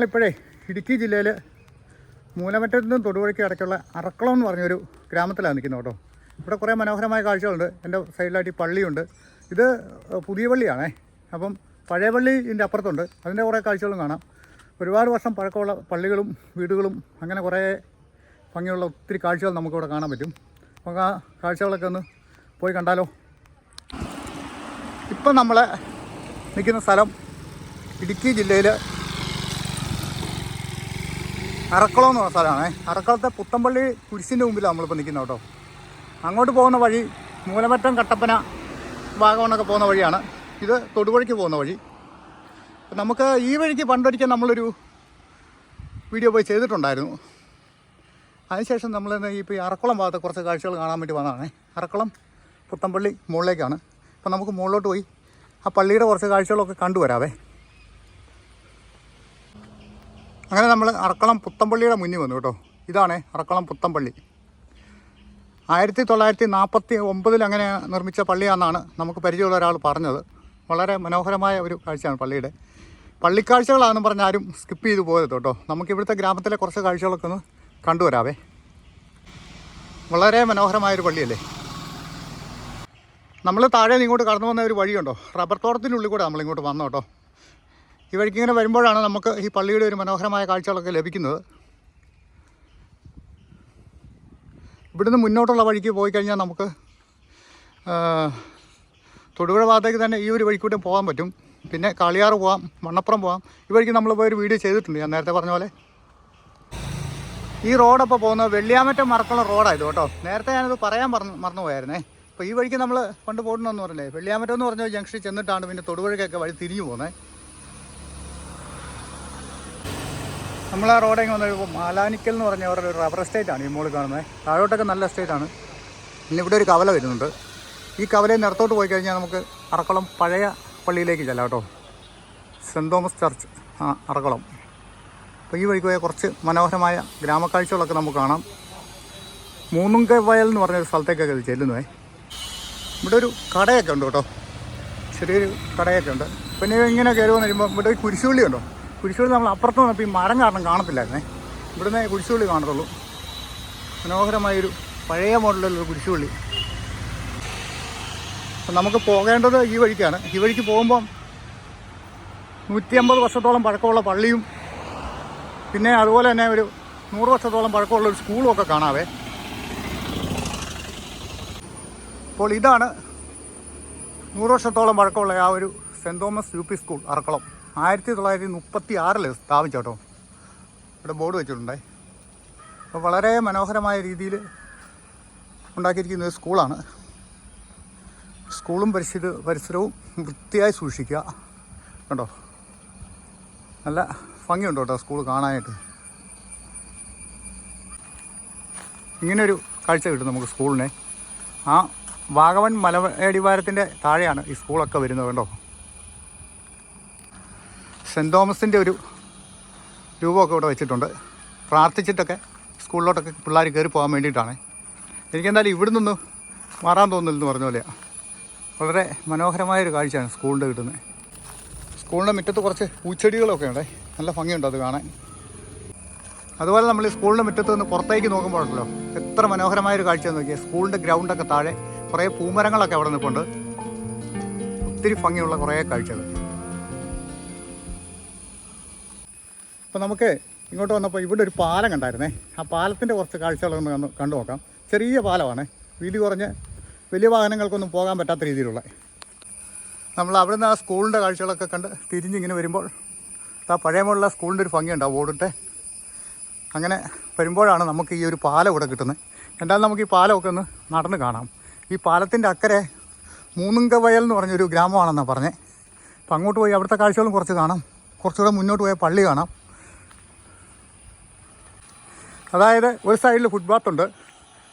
ഞങ്ങളിപ്പോഴേ ഇടുക്കി ജില്ലയിൽ മൂലമറ്റത്തു നിന്നും തൊടുപുഴയ്ക്ക് ഇടയ്ക്കുള്ള അറക്കുളം എന്ന് പറഞ്ഞൊരു ഗ്രാമത്തിലാണ് നിൽക്കുന്നത് കേട്ടോ. ഇവിടെ കുറേ മനോഹരമായ കാഴ്ചകളുണ്ട്. എൻ്റെ സൈഡിലായിട്ട് ഈ പള്ളിയുണ്ട്. ഇത് പുതിയ പള്ളിയാണേ. അപ്പം പഴയ പള്ളി ഇതിൻ്റെ അപ്പുറത്തുണ്ട്. അതിൻ്റെ കുറേ കാഴ്ചകളും കാണാം. ഒരുപാട് വർഷം പഴക്കമുള്ള പള്ളികളും വീടുകളും അങ്ങനെ കുറേ ഭംഗിയുള്ള ഒത്തിരി കാഴ്ചകൾ നമുക്കിവിടെ കാണാൻ പറ്റും. അപ്പോൾ ആ കാഴ്ചകളൊക്കെ ഒന്ന് പോയി കണ്ടാലോ. ഇപ്പം നമ്മൾ നിൽക്കുന്ന സ്ഥലം ഇടുക്കി ജില്ലയിൽ അറക്കുളം എന്ന് പറഞ്ഞ സ്ഥലമാണ്. അറക്കുളത്തെ പുത്തമ്പള്ളി കുരിശിൻ്റെ മുമ്പിലാണ് നമ്മളിപ്പോൾ നിൽക്കുന്നത് കേട്ടോ. അങ്ങോട്ട് പോകുന്ന വഴി മൂലമറ്റം, കട്ടപ്പന, വാഗമണ്ണൊക്കെ പോകുന്ന വഴിയാണ്. ഇത് തൊടുപുഴയ്ക്ക് പോകുന്ന വഴി. നമുക്ക് ഈ വഴിക്ക് പണ്ടൊരിക്കൽ നമ്മളൊരു വീഡിയോ പോയി ചെയ്തിട്ടുണ്ടായിരുന്നു. അതിനുശേഷം നമ്മൾ ഇപ്പോൾ ഈ അറക്കുളം ഭാഗത്ത് കുറച്ച് കാഴ്ചകൾ കാണാൻ വേണ്ടി വന്നതാണ്. അറക്കുളം പുത്തമ്പള്ളി മുകളിലേക്കാണ്. അപ്പോൾ നമുക്ക് മുകളിലോട്ട് പോയി ആ പള്ളിയുടെ കുറച്ച് കാഴ്ചകളൊക്കെ കണ്ടുവരാവേ. അങ്ങനെ നമ്മൾ അറക്കുളം പുത്തമ്പള്ളിയുടെ മുന്നിൽ വന്നു കേട്ടോ. ഇതാണ് അറക്കുളം പുത്തമ്പള്ളി. 1949 അങ്ങനെ നിർമ്മിച്ച പള്ളിയാണെന്നാണ് നമുക്ക് പരിചയമുള്ള ഒരാൾ പറഞ്ഞത്. വളരെ മനോഹരമായ ഒരു കാഴ്ചയാണ് പള്ളിയുടെ. പള്ളിക്കാഴ്ചകളാണെന്ന് പറഞ്ഞാൽ ആരും സ്കിപ്പ് ചെയ്ത് പോയത് കേട്ടോ. നമുക്കിവിടുത്തെ ഗ്രാമത്തിലെ കുറച്ച് കാഴ്ചകളൊക്കെ ഒന്ന് കണ്ടുവരാവേ. വളരെ മനോഹരമായൊരു പള്ളിയല്ലേ. നമ്മൾ താഴെ ഇങ്ങോട്ട് കടന്നു വന്ന ഒരു വഴിയുണ്ടോ, റബ്ബർ തോട്ടത്തിനുള്ളിൽ കൂടെ നമ്മളിങ്ങോട്ട് വന്നു കേട്ടോ. ഈ വഴിക്ക് ഇങ്ങനെ വരുമ്പോഴാണ് നമുക്ക് ഈ പള്ളിയുടെ ഒരു മനോഹരമായ കാഴ്ചകളൊക്കെ ലഭിക്കുന്നത്. ഇവിടുന്ന് മുന്നോട്ടുള്ള വഴിക്ക് പോയി കഴിഞ്ഞാൽ നമുക്ക് തൊടുപുഴ ഭാഗത്തേക്ക് തന്നെ ഈ ഒരു വഴിക്കൂടെ പോകാൻ പറ്റും. പിന്നെ കാളിയാറ് പോകാം, മണ്ണപ്പുറം പോകാം. ഈ വഴിക്ക് നമ്മൾ പോയൊരു വീഡിയോ ചെയ്തിട്ടുണ്ട് ഞാൻ നേരത്തെ പറഞ്ഞ പോലെ. ഈ റോഡപ്പോൾ പോകുന്നത് വെള്ളിയാമറ്റം മറക്കുള്ള റോഡായത് കേട്ടോ. നേരത്തെ ഞാനത് പറയാൻ മറന്നു പോയായിരുന്നേ. അപ്പോൾ ഈ വഴിക്ക് നമ്മൾ പണ്ട് പോകണമെന്ന് പറഞ്ഞേ, വെള്ളിയാമറ്റം എന്ന് പറഞ്ഞ ജംഗ്ഷനിൽ ചെന്നിട്ടാണ് പിന്നെ തൊടുപുഴയ്ക്കൊക്കെ വഴി തിരിഞ്ഞു പോകുന്നത്. നമ്മൾ ആ റോഡിൽ വന്നപ്പോൾ മാലാനിക്കൽ എന്ന് പറഞ്ഞ അവരുടെ ഒരു റബ്ബർ എസ്റ്റേറ്റാണ് ഈ മുകളിൽ കാണുന്നത്. താഴോട്ടൊക്കെ നല്ല എസ്റ്റേറ്റാണ്. പിന്നെ ഇവിടെ ഒരു കവല വരുന്നുണ്ട്. ഈ കവലയിൽ നിരത്തോട്ട് പോയി കഴിഞ്ഞാൽ നമുക്ക് അറക്കുളം പഴയ പള്ളിയിലേക്ക് ചെല്ലാം കേട്ടോ. Saint Thomas church Arakkulam. അപ്പോൾ ഈ വഴിക്ക് പോയ കുറച്ച് മനോഹരമായ ഗ്രാമക്കാഴ്ചകളൊക്കെ നമുക്ക് കാണാം. മൂന്നുങ്കവയൽ എന്ന് പറഞ്ഞൊരു സ്ഥലത്തേക്കൊക്കെ ഇത് ചെല്ലുന്നേ. ഇവിടെ ഒരു കടയൊക്കെ ഉണ്ട് കേട്ടോ, ചെറിയൊരു കടയൊക്കെ ഉണ്ട്. പിന്നെ ഇങ്ങനെ കയറി വന്ന് കഴിയുമ്പോൾ ഇവിടെ ഒരു കുരിശുപള്ളി ഉണ്ടോ. കുരിശുപള്ളി നമ്മൾ അപ്പുറത്ത് വന്നപ്പോൾ ഈ മരം കാരണം കാണത്തില്ലായിരുന്നേ. ഇവിടുന്ന് കുരിശുപള്ളി കാണത്തുള്ളൂ. മനോഹരമായൊരു പഴയ മോഡലുള്ളൊരു കുരിശുപള്ളി. അപ്പം നമുക്ക് പോകേണ്ടത് ഈ വഴിക്കാണ്. ഈ വഴിക്ക് പോകുമ്പം 150 വർഷത്തോളം പഴക്കമുള്ള പള്ളിയും പിന്നെ അതുപോലെ തന്നെ ഒരു 100 വർഷത്തോളം പഴക്കമുള്ള ഒരു സ്കൂളും ഒക്കെ കാണാവേ. അപ്പോൾ ഇതാണ് 100 വർഷത്തോളം പഴക്കമുള്ള ആ ഒരു saint Thomas UP school Arakkulam. 1936 സ്ഥാപിച്ചു കേട്ടോ. ഇവിടെ ബോർഡ് വെച്ചിട്ടുണ്ടേ. അപ്പോൾ വളരെ മനോഹരമായ രീതിയിൽ ഉണ്ടാക്കിയിരിക്കുന്ന ഒരു സ്കൂളാണ്. സ്കൂളും പരിസരവും വൃത്തിയായി സൂക്ഷിക്കുക കേട്ടോ. നല്ല ഭംഗിയുണ്ട് കേട്ടോ സ്കൂൾ കാണാനായിട്ട്. ഇങ്ങനൊരു കാഴ്ച കിട്ടും നമുക്ക് സ്കൂളിനെ. ആ വാഗമൺ മലയടിവാരത്തിൻ്റെ താഴെയാണ് ഈ സ്കൂളൊക്കെ വരുന്നത് കേട്ടോ. സെൻറ് തോമസിൻ്റെ ഒരു രൂപമൊക്കെ ഇവിടെ വെച്ചിട്ടുണ്ട്. പ്രാർത്ഥിച്ചിട്ടൊക്കെ സ്കൂളിലോട്ടൊക്കെ പിള്ളേർ കയറി പോകാൻ വേണ്ടിയിട്ടാണ്. എനിക്കെന്തായാലും ഇവിടെ നിന്ന് മാറാൻ തോന്നുന്നില്ലെന്ന് പറഞ്ഞ പോലെയാണ്. വളരെ മനോഹരമായൊരു കാഴ്ചയാണ് സ്കൂളിൻ്റെ കിട്ടുന്നത്. സ്കൂളിൻ്റെ മുറ്റത്ത് കുറച്ച് പൂച്ചെടികളൊക്കെ ഉണ്ട്. നല്ല ഭംഗിയുണ്ട് അത് കാണാൻ. അതുപോലെ നമ്മൾ ഈ സ്കൂളിൻ്റെ മുറ്റത്ത് നിന്ന് പുറത്തേക്ക് നോക്കുമ്പോഴല്ലോ എത്ര മനോഹരമായൊരു കാഴ്ച നോക്കിയാൽ. സ്കൂളിൻ്റെ ഗ്രൗണ്ടൊക്കെ താഴെ കുറേ പൂമരങ്ങളൊക്കെ അവിടെ നിൽപ്പുണ്ട്. ഒത്തിരി ഭംഗിയുള്ള കുറേ കാഴ്ചകൾ. അപ്പോൾ നമുക്ക് ഇങ്ങോട്ട് വന്നപ്പോൾ ഇവിടെ ഒരു പാലം കണ്ടായിരുന്നേ. ആ പാലത്തിൻ്റെ കുറച്ച് കാഴ്ചകളൊന്ന് കണ്ടു നോക്കാം. ചെറിയ പാലമാണ്, വീതി കുറഞ്ഞ് വലിയ വാഹനങ്ങൾക്കൊന്നും പോകാൻ പറ്റാത്ത രീതിയിലുള്ള. നമ്മൾ അവിടെ നിന്ന് ആ സ്കൂളിൻ്റെ കാഴ്ചകളൊക്കെ കണ്ട് തിരിഞ്ഞിങ്ങനെ വരുമ്പോൾ ആ പഴയമുള്ള സ്കൂളിൻ്റെ ഒരു ഭംഗിയുണ്ടാവും ഓടിട്ടെ. അങ്ങനെ വരുമ്പോഴാണ് നമുക്ക് ഈ ഒരു പാലം ഇവിടെ കിട്ടുന്നത്. എന്തായാലും നമുക്ക് ഈ പാലമൊക്കെ ഒന്ന് നടന്ന് കാണാം. ഈ പാലത്തിൻ്റെ അക്കരെ മൂന്നുങ്കവയൽ എന്ന് പറഞ്ഞൊരു ഗ്രാമമാണെന്നാണ് പറഞ്ഞത്. അപ്പോൾ അങ്ങോട്ട് പോയി അവിടുത്തെ കാഴ്ചകളും കുറച്ച് കാണാം. കുറച്ചുകൂടെ മുന്നോട്ട് പോയാൽ പള്ളി കാണാം. അതായത് ഒരു സൈഡിൽ ഫുട്പാത്തുണ്ട്.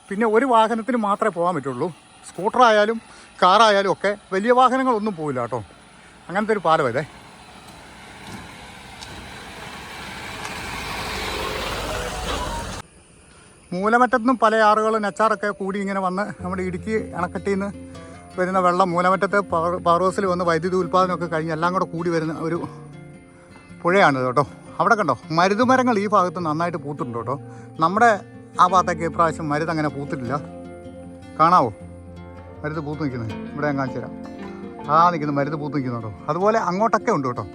പിന്നെ ഒരു വാഹനത്തിന് മാത്രമേ പോകാൻ പറ്റുള്ളൂ. സ്കൂട്ടറായാലും കാറായാലും ഒക്കെ വലിയ വാഹനങ്ങളൊന്നും പോവില്ല കേട്ടോ. അങ്ങനത്തെ ഒരു പാലം ഇതേ. മൂലമറ്റത്തു നിന്നും പല ആറുകളും നെച്ചാറൊക്കെ കൂടി ഇങ്ങനെ വന്ന് നമ്മുടെ ഇടുക്കി അണക്കെട്ടിൽ നിന്ന് വരുന്ന വെള്ളം മൂലമറ്റത്തെ പവർ ഹൗസിൽ വന്ന് വൈദ്യുതി ഉൽപ്പാദനമൊക്കെ കഴിഞ്ഞ് എല്ലാം കൂടെ കൂടി വരുന്ന ഒരു പുഴയാണിത് കേട്ടോ. അവിടെ കണ്ടോ മരുതുമരങ്ങൾ ഈ ഭാഗത്ത് നന്നായിട്ട് പൂത്തിട്ടുണ്ട് കേട്ടോ. നമ്മുടെ ആ ഭാഗത്തേക്ക് ഇപ്രാവശ്യം മരുത് അങ്ങനെ പൂത്തിട്ടില്ല. കാണാവോ മരുത് പൂത്ത് നിൽക്കുന്നത്? ഇവിടെ ഞാൻ കാണിച്ചു തരാം. നിൽക്കുന്നു മരുത് പൂത്ത് നിൽക്കുന്നുണ്ടോ. അതുപോലെ അങ്ങോട്ടൊക്കെ ഉണ്ട് കേട്ടോ.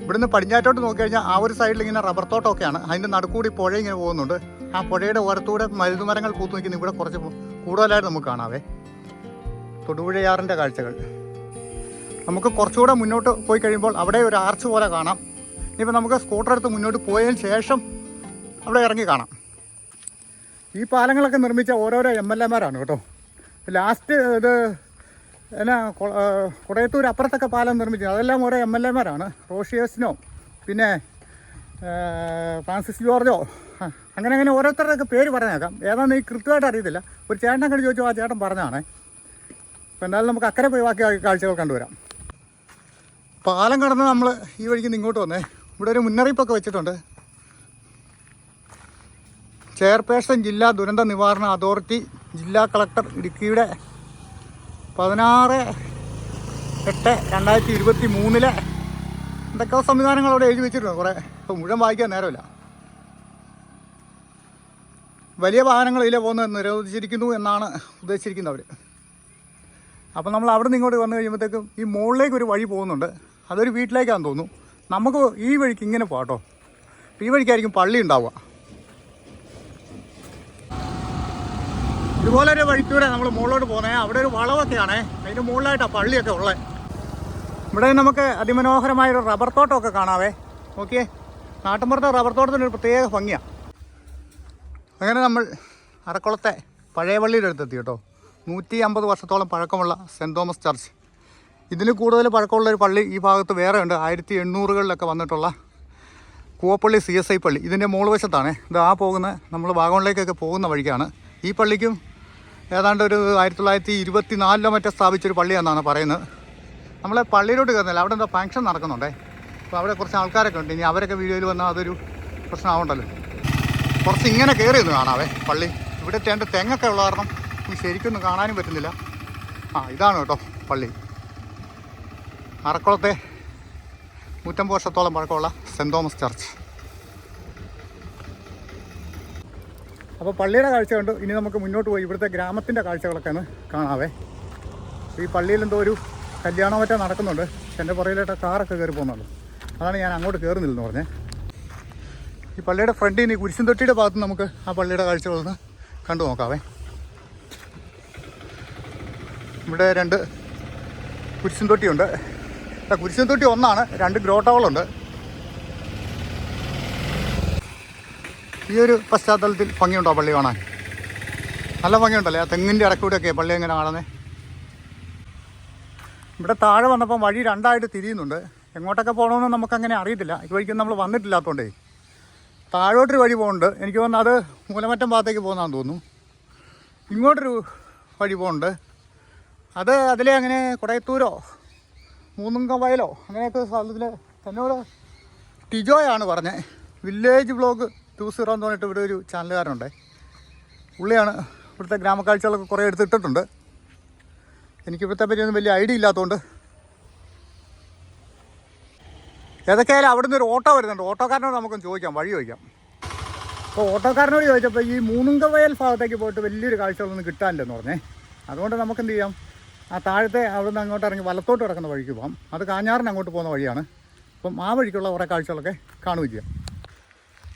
ഇവിടുന്ന് പടിഞ്ഞാറ്റോട്ട് നോക്കിക്കഴിഞ്ഞാൽ ആ ഒരു സൈഡിൽ ഇങ്ങനെ റബ്ബർ തോട്ടമൊക്കെയാണ്. അതിൻ്റെ നടുക്കൂടി പുഴ ഇങ്ങനെ പോകുന്നുണ്ട്. ആ പുഴയുടെ ഓരത്തൂടെ മരുതുമരങ്ങൾ പൂത്ത് നിൽക്കുന്ന ഇവിടെ കുറച്ച് കൂടുതലായിട്ട് നമുക്ക് കാണാവേ. തൊടുപുഴയാറിൻ്റെ കാഴ്ചകൾ. നമുക്ക് കുറച്ചുകൂടെ മുന്നോട്ട് പോയി കഴിയുമ്പോൾ അവിടെ ഒരു ആർച്ച് പോലെ കാണാം. ഇനിയിപ്പോൾ നമുക്ക് സ്കൂട്ടർ എടുത്ത് മുന്നോട്ട് പോയതിന് ശേഷം അവിടെ ഇറങ്ങി കാണാം. ഈ പാലങ്ങളൊക്കെ നിർമ്മിച്ച ഓരോരോ MLA-മാരാണ് കേട്ടോ. ലാസ്റ്റ് ഇത് എന്നാ കുടയത്തൂർ അപ്പുറത്തൊക്കെ പാലം നിർമ്മിച്ചത് അതെല്ലാം ഓരോ MLA-മാരാണ്. റോഷിയേഴ്സിനോ പിന്നെ ഫ്രാൻസിസ് ജോർജോ അങ്ങനെ ഓരോരുത്തരുടെയൊക്കെ പേര് പറഞ്ഞേക്കാം. ഏതാണെന്ന് ഈ കൃത്യമായിട്ട് അറിയത്തില്ല. ഒരു ചേട്ടനെ കണ്ട് ചോദിച്ചു, ആ ചേട്ടൻ പറഞ്ഞാണേ. അപ്പോൾ എന്തായാലും നമുക്ക് അക്കരെ പോയി ബാക്കി കാഴ്ചകൾ കണ്ടുവരാം. പാലം കടന്ന് നമ്മൾ ഈ വഴിക്ക് ഇങ്ങോട്ട് വന്നേ. ഇവിടെ ഒരു മുന്നറിയിപ്പൊക്കെ വെച്ചിട്ടുണ്ട്. ചെയർപേഴ്സൺ ജില്ലാ ദുരന്ത നിവാരണ അതോറിറ്റി, ജില്ലാ കളക്ടർ ഇടുക്കിയുടെ 16/8/2023 എന്തൊക്കെ സംവിധാനങ്ങൾ അവിടെ എഴുതി വെച്ചിട്ടുണ്ട്. കുറേ ഇപ്പോൾ മുഴുവൻ വായിക്കാൻ നേരമില്ല. വലിയ വാഹനങ്ങൾ ഇതിലെ പോകുന്നത് നിരോധിച്ചിരിക്കുന്നു എന്നാണ് ഉദ്ദേശിച്ചിരിക്കുന്നത് അവർ. അപ്പോൾ നമ്മൾ അവിടെ നിന്ന് ഇങ്ങോട്ട് വന്നു കഴിയുമ്പോഴത്തേക്കും ഈ മുകളിലേക്ക് ഒരു വഴി പോകുന്നുണ്ട്. അതൊരു വീട്ടിലേക്കാണെന്ന് തോന്നുന്നു. നമുക്ക് ഈ വഴിക്ക് ഇങ്ങനെ പോകാട്ടോ. ഈ വഴിക്കായിരിക്കും പള്ളി ഉണ്ടാവുക. ഇതുപോലൊരു വഴിക്കൂടെ നമ്മൾ മുകളിലോട്ട് പോകുന്നത്. അവിടെ ഒരു വളവൊക്കെയാണേ. അതിൻ്റെ മുകളിലായിട്ടാണ് പള്ളിയൊക്കെ ഉള്ളത്. ഇവിടെ നമുക്ക് അതിമനോഹരമായൊരു റബ്ബർ തോട്ടമൊക്കെ കാണാവേ. നോക്കിയേ, നാട്ടിൻപുറത്തെ റബ്ബർ തോട്ടത്തിനൊരു പ്രത്യേക ഭംഗിയാണ്. അങ്ങനെ നമ്മൾ അറക്കുളത്തെ പഴയ പള്ളിയുടെ അടുത്തെത്തി കേട്ടോ. 150 വർഷത്തോളം പഴക്കമുള്ള സെൻറ്റ് തോമസ് ചർച്ച്. ഇതിന് കൂടുതൽ പഴക്കമുള്ളൊരു പള്ളി ഈ ഭാഗത്ത് വേറെ ഉണ്ട്. 1800-കളിലൊക്കെ വന്നിട്ടുള്ള കൂവപ്പള്ളി CSI പള്ളി. ഇതിൻ്റെ മുകൾ വശത്താണ് ഇത്. പോകുന്ന നമ്മൾ വാഗമണിലേക്കൊക്കെ പോകുന്ന വഴിക്കാണ്. ഈ പള്ളിക്കും ഏതാണ്ട് ഒരു 1924 മറ്റേ സ്ഥാപിച്ചൊരു പള്ളിയാണെന്നാണ് പറയുന്നത്. നമ്മൾ പള്ളിയിലോട്ട് കയറുന്നില്ല. അവിടെ എന്താ ഫങ്ഷൻ നടക്കുന്നുണ്ടേ. അപ്പോൾ അവിടെ കുറച്ച് ആൾക്കാരൊക്കെ ഉണ്ട്. ഇനി അവരൊക്കെ വീഡിയോയിൽ വന്നാൽ അതൊരു പ്രശ്നമാവണ്ടല്ലോ. കുറച്ച് ഇങ്ങനെ കയറി ഒന്ന് കാണാവേ പള്ളി. ഇവിടെ തെങ്ങൊക്കെ ഉള്ള കാരണം ശരിക്കൊന്നും കാണാനും പറ്റുന്നില്ല. ഇതാണ് കേട്ടോ പള്ളി. അറക്കുളത്തെ 150 വർഷത്തോളം പഴക്കമുള്ള സെൻറ്റ് തോമസ് ചർച്ച്. അപ്പോൾ പള്ളിയുടെ കാഴ്ച കണ്ടു. ഇനി നമുക്ക് മുന്നോട്ട് പോയി ഇവിടുത്തെ ഗ്രാമത്തിൻ്റെ കാഴ്ചകളൊക്കെ ഒന്ന് കാണാവേ. ഈ പള്ളിയിൽ എന്തോ ഒരു കല്യാണം മറ്റേ നടക്കുന്നുണ്ട്. എൻ്റെ പുറയിലോട്ട് കാറൊക്കെ കയറി പോകുന്നുള്ളൂ. അതാണ് ഞാൻ അങ്ങോട്ട് കയറുന്നില്ലെന്ന് പറഞ്ഞേ. ഈ പള്ളിയുടെ ഫ്രണ്ടിൽ നിന്ന് കുരിശും തൊട്ടിയുടെ ഭാഗത്ത് നമുക്ക് ആ പള്ളിയുടെ കാഴ്ചകളൊന്ന് കണ്ടു നോക്കാവേ. ഇവിടെ 2 കുരിശും തൊട്ടിയുണ്ട്. കുരിശും തൊട്ടി ഒന്നാണ്, 2 ഗ്രോട്ടകളുണ്ട്. ഈ ഒരു പശ്ചാത്തലത്തിൽ ഭംഗിയുണ്ടോ പള്ളി കാണാൻ? നല്ല ഭംഗിയുണ്ടല്ലേ. ആ തെങ്ങിൻ്റെ ഇടക്കൂടെയൊക്കെ പള്ളി എങ്ങനെ കാണുന്നത്. ഇവിടെ താഴെ വന്നപ്പം വഴി 2ആയിട്ട് തിരിയുന്നുണ്ട്. എങ്ങോട്ടൊക്കെ പോകണമെന്ന് നമുക്കങ്ങനെ അറിയത്തില്ല. ഈ വഴിക്കൊന്നും നമ്മൾ വന്നിട്ടില്ലാത്തതുകൊണ്ടേ. താഴോട്ടൊരു വഴി പോകുന്നുണ്ട്. എനിക്ക് തോന്നുന്നു അത് മൂലമറ്റം ഭാഗത്തേക്ക് പോകുന്നതാണെന്ന് തോന്നുന്നു. ഇങ്ങോട്ടൊരു വഴി പോകുന്നുണ്ട്. അത് അതിലെ അങ്ങനെ കുടയത്തൂരോ മൂന്നുങ്കം വയലോ അങ്ങനെയൊക്കെ സ്ഥലത്തിൽ എന്നോട് ടിജോയാണ് പറഞ്ഞത്. വില്ലേജ് വ്ളോഗ് 20 എന്ന് പറഞ്ഞിട്ട് ഇവിടെ ഒരു ചാനലുകാരനുണ്ട്. പുള്ളിയാണ് ഇവിടുത്തെ ഗ്രാമക്കാഴ്ചകളൊക്കെ കുറേ എടുത്തിട്ടുണ്ട്. എനിക്കിവിടുത്തെ പറ്റിയൊന്നും വലിയ ഐഡിയ ഇല്ലാത്തതുകൊണ്ട്. ഏതൊക്കെയായാലും അവിടെ നിന്ന് ഒരു ഓട്ടോ വരുന്നുണ്ട്. ഓട്ടോക്കാരനോട് നമുക്കൊന്ന് ചോദിക്കാം, വഴി ചോദിക്കാം. അപ്പോൾ ഓട്ടോക്കാരനോട് ചോദിച്ചപ്പോൾ ഈ മൂന്നുങ്കം വയൽ ഭാഗത്തേക്ക് പോയിട്ട് വലിയൊരു കാഴ്ചകളൊന്നും കിട്ടാനില്ലെന്ന് പറഞ്ഞേ. അതുകൊണ്ട് നമുക്ക് എന്ത് ചെയ്യാം, ആ താഴത്തെ അവിടെ നിന്ന് അങ്ങോട്ട് ഇറങ്ങി വലത്തോട്ട് കിടക്കുന്ന വഴിക്ക് പോകാം. അത് കാഞ്ഞാറിന് അങ്ങോട്ട് പോകുന്ന വഴിയാണ്. അപ്പം ആ വഴിക്കുള്ള കുറേ കാഴ്ചകളൊക്കെ കാണുകയും ചെയ്യാം.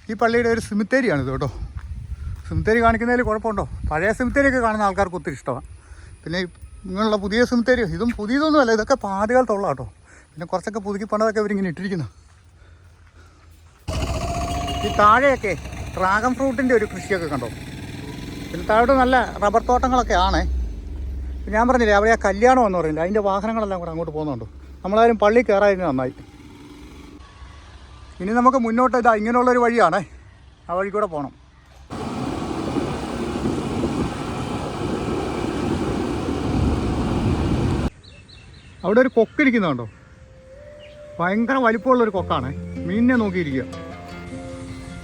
ഈ പള്ളിയുടെ ഒരു സിമിത്തേരിയാണിത് കേട്ടോ. സിമിത്തേരി കാണിക്കുന്നതിൽ കുഴപ്പമുണ്ടോ? പഴയ സിമിത്തേരിയൊക്കെ കാണുന്ന ആൾക്കാർക്ക് ഒത്തിരി ഇഷ്ടമാണ്. പിന്നെ ഇങ്ങനെയുള്ള പുതിയ സിമിത്തേരി, ഇതും പുതിയതൊന്നുമല്ല, ഇതൊക്കെ പാതികാലത്തുള്ള കേട്ടോ. പിന്നെ കുറച്ചൊക്കെ പുതുക്കി പണിതൊക്കെ ഇവരിങ്ങനെ ഇട്ടിരിക്കുന്നു. ഈ താഴെയൊക്കെ ഡ്രാഗൺ ഫ്രൂട്ടിൻ്റെ ഒരു കൃഷിയൊക്കെ കണ്ടോ. പിന്നെ താഴോട്ട് നല്ല റബ്ബർ തോട്ടങ്ങളൊക്കെ ആണേ. ഞാൻ പറഞ്ഞില്ലേ അവിടെ ആ കല്യാണം എന്ന് പറയുന്നില്ല, അതിൻ്റെ വാഹനങ്ങളെല്ലാം കൂടെ അങ്ങോട്ട് പോകുന്നുണ്ട്. നമ്മളാരും പള്ളി കയറായിരുന്നു നന്നായി. ഇനി നമുക്ക് മുന്നോട്ട് ഇതാ ഇങ്ങനെയുള്ളൊരു വഴിയാണേ, ആ വഴി കൂടെ പോകണം. അവിടെ ഒരു കൊക്കിരിക്കുന്നുണ്ടോ, ഭയങ്കര വലിപ്പമുള്ളൊരു കൊക്കാണ്. മീനിനെ നോക്കിയിരിക്കുക.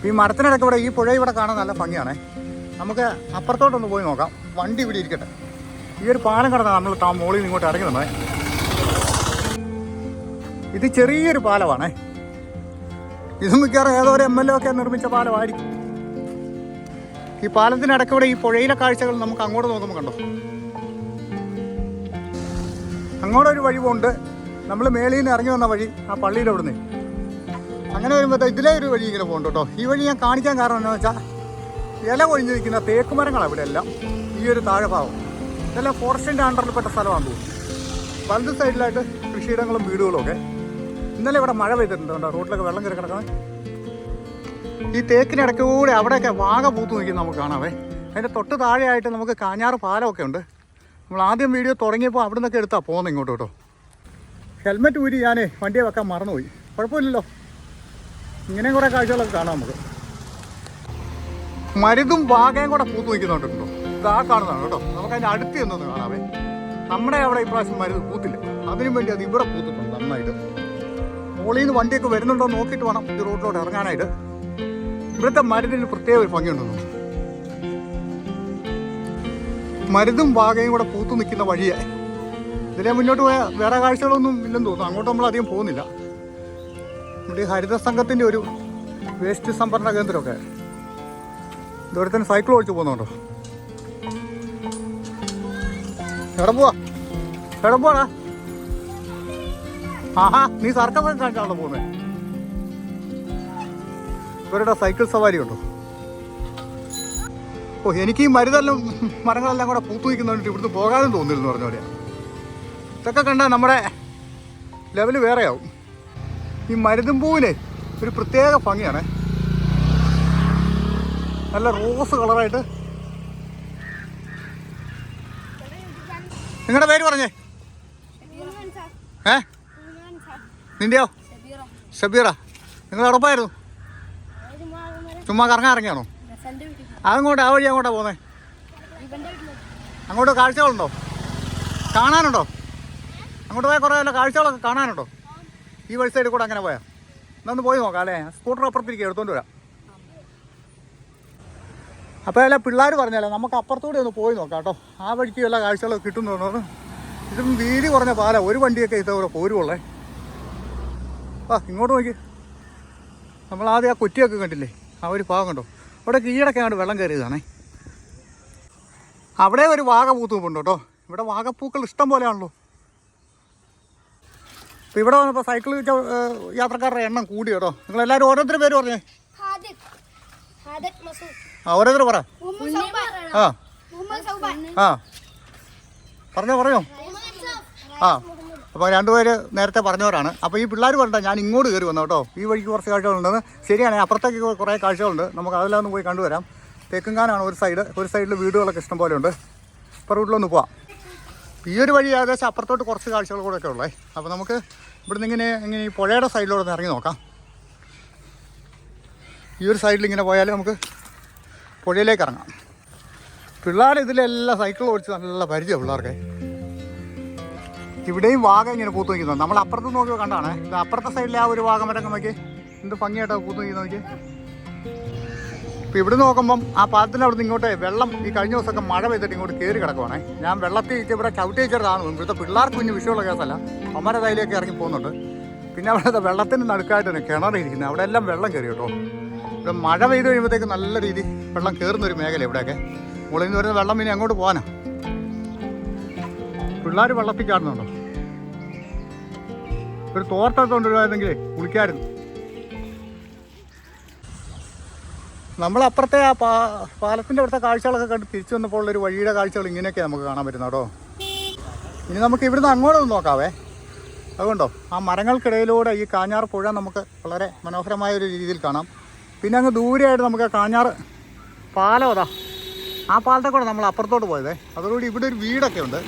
ഈ മരത്തിനിടയ്ക്ക് ഇവിടെ ഈ പുഴ ഇവിടെ കാണാൻ നല്ല ഭംഗിയാണേ. നമുക്ക് അപ്പുറത്തോട്ടൊന്ന് പോയി നോക്കാം. വണ്ടി ഇവിടെ ഇരിക്കട്ടെ. ഈ ഒരു പാലം കടന്നാണ് നമ്മൾ മുകളിൽ നിന്ന് ഇങ്ങോട്ട് ഇറങ്ങി വന്നേ. ഇത് ചെറിയൊരു പാലമാണേ. ഇത് മിക്കവാറും ഏതോ ഒരു MLA ഒക്കെ നിർമ്മിച്ച പാലമായിരിക്കും. ഈ പാലത്തിനിടയ്ക്കൂടെ ഈ പുഴയിലെ കാഴ്ചകൾ നമുക്ക് അങ്ങോട്ട് നോക്കുമ്പോൾ കണ്ടോ. അങ്ങോട്ടൊരു വഴി പോകുന്നുണ്ട്. നമ്മൾ മേളിൽ നിന്ന് ഇറങ്ങി വന്ന വഴി ആ പള്ളിയുടെ അവിടുന്ന് അങ്ങനെ വരുമ്പോൾ ഇതിലേ ഒരു വഴി ഇങ്ങനെ പോകുന്നുണ്ട് കേട്ടോ. ഈ വഴി ഞാൻ കാണിക്കാൻ കാരണം എന്താണെന്ന് വെച്ചാൽ ഇല ഒഴിഞ്ഞിരിക്കുന്ന തേക്ക് മരങ്ങളാണ് ഇവിടെ എല്ലാം. ഈ ഒരു താഴെ ഭാഗം ഇതെല്ലാം ഫോറസ്റ്റിൻ്റെ അണ്ടറിൽപ്പെട്ട സ്ഥലമാണെന്ന് തോന്നുന്നു. വലത് സൈഡിലായിട്ട് കൃഷിയിടങ്ങളും വീടുകളും ഒക്കെ. ഇന്നലെ ഇവിടെ മഴ പെയ്തിട്ടുണ്ട് കേട്ടോ. റോഡിലൊക്കെ വെള്ളം കയറി കിടക്കണം. ഈ തേക്കിനിടയ്ക്കൂടെ അവിടെയൊക്കെ വാഗ പൂത്ത് നിൽക്കുന്നത് നമുക്ക് കാണാവേ. അതിൻ്റെ തൊട്ട് താഴെയായിട്ട് നമുക്ക് കാഞ്ഞാറ് പാലമൊക്കെ ഉണ്ട്. നമ്മൾ ആദ്യം വീഡിയോ തുടങ്ങിയപ്പോൾ അവിടെ നിന്നൊക്കെ എടുത്താൽ പോകുന്നത് ഇങ്ങോട്ട് കേട്ടോ. ഹെൽമെറ്റ് ഊരി ഞാൻ വണ്ടിയെ വെക്കാൻ മറന്നുപോയി. കുഴപ്പമില്ലല്ലോ. ഇങ്ങനെ കുറേ കാഴ്ചകളൊക്കെ കാണാം നമുക്ക്. മരുതും വാഗയും കൂടെ പൂത്ത് നിൽക്കുന്നുണ്ടല്ലോ. ഇത് ആ കാണുന്നതാണ് കേട്ടോ. നമുക്ക് അതിൻ്റെ അടുത്ത് എന്നൊന്ന് കാണാവേ. നമ്മുടെ അവിടെ ഇപ്രാവശ്യം മരുത് പൂത്തില്ല. അതിനു വേണ്ടി അത് ഇവിടെ പൂത്തിട്ടുണ്ട് നന്നായിട്ട്. മുകളിൽ നിന്ന് വണ്ടിയൊക്കെ വരുന്നുണ്ടോ നോക്കിയിട്ട് വേണം ഇത് റോഡിലോട്ട് ഇറങ്ങാനായിട്ട്. ഇവിടുത്തെ മരുന്നിന് പ്രത്യേക ഒരു ഭംഗിയുണ്ടെന്ന്. മരുതും വാഗയും കൂടെ പൂത്തു നിൽക്കുന്ന വഴിയെ. ഇതിലെ മുന്നോട്ട് പോയാൽ വേറെ കാഴ്ചകളൊന്നും ഇല്ലെന്ന് തോന്നുന്നു. അങ്ങോട്ട് നമ്മൾ അധികം പോകുന്നില്ല. നമ്മുടെ ഈ ഹരിത സംഘത്തിൻ്റെ ഒരു വേസ്റ്റ് സംഭരണ കേന്ദ്രമൊക്കെ. ഇതുവരെ തന്നെ സൈക്കിൾ ഓടിച്ച് പോകുന്നുണ്ടോ. എവിടെ പോവാടാ? ആഹാ, നീ സർക്കസ് കാണിച്ചാണല്ലോ പോകുന്നത്. ഇവരുടെ സൈക്കിൾ സവാരി ഉണ്ടോ? ഓ, എനിക്ക് ഈ മരങ്ങളെല്ലാം കൂടെ പൂത്തു നിൽക്കുന്നുണ്ട്. ഇവിടുന്ന് പോകാനും തോന്നില്ലെന്ന് പറഞ്ഞ പോലെയാണ്. ഇതൊക്കെ കണ്ടാൽ നമ്മുടെ ലെവല് വേറെയാവും. ഈ മരുതും പൂവിന് ഒരു പ്രത്യേക ഭംഗിയാണ്. നല്ല റോസ് കളറായിട്ട്. നിങ്ങളുടെ പേര് പറഞ്ഞേ. നിന്റെയോ? ഷബീറ. നിങ്ങൾ ഉറപ്പായിരുന്നു ചുമ്മാ കറങ്ങാൻ ഇറങ്ങിയാണോ? അതങ്ങോട്ട് ആ വഴി അങ്ങോട്ടാ പോകുന്നേ? അങ്ങോട്ട് കാഴ്ചകളുണ്ടോ? കാണാനുണ്ടോ? അങ്ങോട്ട് പോയാൽ കുറേ വല്ല കാഴ്ചകളൊക്കെ കാണാനുണ്ടോ? ഈ വഴി സൈഡിൽ കൂടെ അങ്ങനെ പോയാൽ എന്നൊന്ന് പോയി നോക്കാം അല്ലേ? സ്കൂട്ടർ അപ്പുറത്തിരിക്കുക, എടുത്തോണ്ട് വരാം. അപ്പോൾ അല്ല പിള്ളേർ പറഞ്ഞാലോ നമുക്ക് അപ്പുറത്തൂടെ ഒന്ന് പോയി നോക്കാം കേട്ടോ. ആ വഴിക്ക് വല്ല കാഴ്ചകളൊക്കെ കിട്ടുമെന്ന് തോന്നുന്നു. ഇതും വീതി കുറഞ്ഞ പാല. ഒരു വണ്ടിയൊക്കെ ഇതേപോലെ പോരുള്ളേ. ഇങ്ങോട്ട് നോക്കി. നമ്മളാദ്യം ആ കുറ്റിയൊക്കെ കണ്ടില്ലേ? ആ ഒരു ഭാഗം കണ്ടോ? അവിടെ കീഴടക്കെ അങ്ങോട്ട് വെള്ളം കയറിയതാണേ. അവിടെ ഒരു വാഗ പൂത്തുണ്ട് കേട്ടോ. ഇവിടെ വാഗപ്പൂക്കൾ ഇഷ്ടം പോലെയാണല്ലോ. അപ്പോൾ ഇവിടെ വന്നപ്പോൾ സൈക്കിൾ യാത്രക്കാരുടെ എണ്ണം കൂടി കേട്ടോ. നിങ്ങളെല്ലാവരും ഓരോരുത്തരും പേര് പറഞ്ഞേ. ഓരോരുത്തർ പറ. പറഞ്ഞോ. അപ്പോൾ രണ്ടുപേര് നേരത്തെ പറഞ്ഞവരാണ്. അപ്പോൾ ഈ പിള്ളേർ പറഞ്ഞാൽ ഞാൻ ഇങ്ങോട്ട് കയറി വന്നു കേട്ടോ. ഈ വഴിക്ക് കുറച്ച് കാഴ്ചകളുണ്ടെന്ന്. ശരിയാണ്, അപ്പുറത്തേക്ക് കുറേ കാഴ്ചകളുണ്ട്. നമുക്ക് അതെല്ലാം ഒന്ന് പോയി കണ്ടുവരാം. തേക്കുംകാനാണ് ഒരു സൈഡിൽ വീടുകളൊക്കെ ഇഷ്ടം പോലെ ഉണ്ട്. ഇപ്പോൾ റൂട്ടിലൊന്ന് പോവാം. ഈ ഒരു വഴി ഏകദേശം അപ്പുറത്തോട്ട് കുറച്ച് കാഴ്ചകൾ കൂടെ ഒക്കെ ഉള്ളേ. അപ്പോൾ നമുക്ക് ഇവിടുന്ന് ഇങ്ങനെ ഈ പുഴയുടെ സൈഡിലോട്ട് ഇറങ്ങി നോക്കാം. ഈ ഒരു സൈഡിൽ ഇങ്ങനെ പോയാൽ നമുക്ക് പുഴയിലേക്ക് ഇറങ്ങാം. പിള്ളേർ ഇതിലെല്ലാം സൈക്കിൾ ഓടിച്ച് നല്ല പരിചയം പിള്ളേർക്ക്. ഇവിടെയും വാഗ ഇങ്ങനെ പൂത്തു നിൽക്കുന്നത് നമ്മൾ അപ്പുറത്ത് നോക്കിയോ കണ്ടാണ്. ഇത് അപ്പുറത്തെ സൈഡിലെ ആ ഒരു വാഗമരൊക്കെ നോക്കി എന്ത് ഭംഗിയായിട്ടാണ് പൂത്തു നിൽക്കുന്നത് നോക്കി. ഇപ്പോൾ ഇവിടെ നോക്കുമ്പം ആ പാലത്തിൻ്റെ അവിടെ നിന്ന് ഇങ്ങോട്ട് വെള്ളം ഈ കഴിഞ്ഞ ദിവസമൊക്കെ മഴ പെയ്തിട്ട് ഇങ്ങോട്ട് കയറി കിടക്കുവാണേ. ഞാൻ വെള്ളത്തിൽ ഇവിടെ ചവിട്ടി വെച്ചതാണ്. ഇവിടുത്തെ പിള്ളേർക്ക് കുഞ്ഞ് വിഷയമുള്ള കേസല്ല. അമ്മയുടെ കയ്യിലേക്ക് ഇറങ്ങി പോകുന്നുണ്ട്. പിന്നെ അവിടുത്തെ വെള്ളത്തിൻ്റെ നടുക്കായിട്ട് തന്നെ കിണറിയിരിക്കുന്നത്. അവിടെ എല്ലാം വെള്ളം കയറി കേട്ടോ. ഇവിടെ മഴ പെയ്ത് കഴിയുമ്പോഴത്തേക്ക് നല്ല രീതിയിൽ വെള്ളം കയറുന്നൊരു മേഖല ഇവിടെയൊക്കെ. മുകളിൽ നിന്ന് വരുന്ന വെള്ളം പിന്നെ അങ്ങോട്ട് പോകാനാ. പിള്ളേർ വെള്ളത്തിൽ ചാടുന്നുണ്ടോ? ഒരു തോർത്തൊക്കെ കൊണ്ടുവരുമായിരുന്നെങ്കിലേ കുളിക്കായിരുന്നു. നമ്മളപ്പുറത്തെ ആ പാലത്തിൻ്റെ അവിടുത്തെ കാഴ്ചകളൊക്കെ കണ്ട് തിരിച്ചു വന്നപ്പോൾ ഉള്ളൊരു വഴിയുടെ കാഴ്ചകൾ ഇങ്ങനെയൊക്കെ നമുക്ക് കാണാൻ പറ്റുന്നത് കേട്ടോ. ഇനി നമുക്ക് ഇവിടുന്ന് അങ്ങോട്ടൊന്ന് നോക്കാവേ. അതുകൊണ്ടോ ആ മരങ്ങൾക്കിടയിലൂടെ ഈ കാഞ്ഞാർ പുഴ നമുക്ക് വളരെ മനോഹരമായ ഒരു രീതിയിൽ കാണാം. പിന്നെ അങ്ങ് ദൂരെയായിട്ട് നമുക്ക് കാഞ്ഞാർ പാലം അതാ. ആ പാലത്തെ കൂടെ നമ്മൾ അപ്പുറത്തോട്ട് പോയതേ. അതോടുകൂടി ഇവിടെ ഒരു വീടൊക്കെ ഉണ്ട്.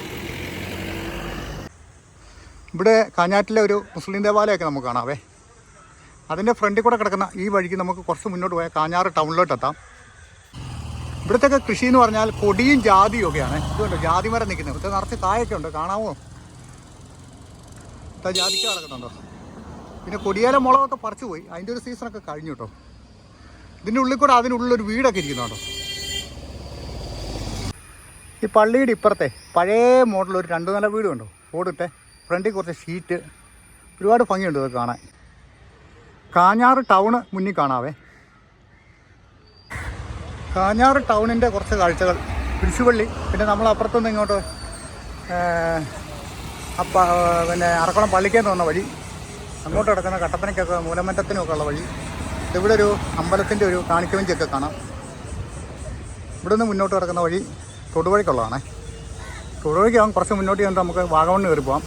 ഇവിടെ കാഞ്ഞാറ്റിലെ ഒരു മുസ്ലിം ദേവാലയമൊക്കെ നമുക്ക് കാണാവേ. അതിൻ്റെ ഫ്രണ്ടിൽ കൂടെ കിടക്കുന്ന ഈ വഴിക്ക് നമുക്ക് കുറച്ച് മുന്നോട്ട് പോയാൽ കാഞ്ഞാർ ടൗണിലോട്ട് എത്താം. ഇവിടുത്തെയൊക്കെ കൃഷി എന്ന് പറഞ്ഞാൽ കൊടിയും ജാതിയും ഒക്കെയാണ്. ഇതുകൊണ്ട് ജാതി മരം നിൽക്കുന്നത്. ഇവിടുത്തെ നിറച്ച് കായൊക്കെ ഉണ്ട്, കാണാമോ? ഇത്ര ജാതിക്ക കിടക്കുന്നുണ്ടോ? പിന്നെ കൊടിയേല മുളകൊക്കെ പറിച്ചു പോയി. അതിൻ്റെ ഒരു സീസണൊക്കെ കഴിഞ്ഞു കേട്ടോ. ഇതിൻ്റെ ഉള്ളിൽ കൂടെ അതിനുള്ളൊരു വീടൊക്കെ ഇരിക്കുന്നുണ്ടോ. ഈ പള്ളിയുടെ ഇപ്പുറത്തെ പഴയ മോഡലൊരു 2 നില വീട് കണ്ടോ, ഓടിട്ടെ. ഫ്രണ്ടിൽ കുറച്ച് ഷീറ്റ്, ഒരുപാട് ഭംഗിയുണ്ട് ഇത് കാണാൻ. കാഞ്ഞാറ് ടൗണ് മുന്നിൽ കാണാവേ. കാഞ്ഞാറ് ടൗണിൻ്റെ കുറച്ച് കാഴ്ചകൾ. കുരിശുപള്ളി, പിന്നെ നമ്മൾ അപ്പുറത്തുനിന്ന് ഇങ്ങോട്ട് പിന്നെ അറക്കുളം പള്ളിക്കേന്ന് വന്ന വഴി, അങ്ങോട്ട് കിടക്കുന്ന കട്ടപ്പനയ്ക്കൊക്കെ മൂലമറ്റത്തിനുമൊക്കെ ഉള്ള വഴി. ഇവിടെ ഒരു അമ്പലത്തിൻ്റെ ഒരു കാണിക്കവഞ്ചിയൊക്കെ കാണാം. ഇവിടെ നിന്ന് മുന്നോട്ട് കിടക്കുന്ന വഴി തൊടുവഴിക്കുള്ളതാണേ. തൊടുവഴിക്കാകും കുറച്ച് മുന്നോട്ട് ചെന്നിട്ട് നമുക്ക് വാഗമണ്ണ് കയറി പോകാം.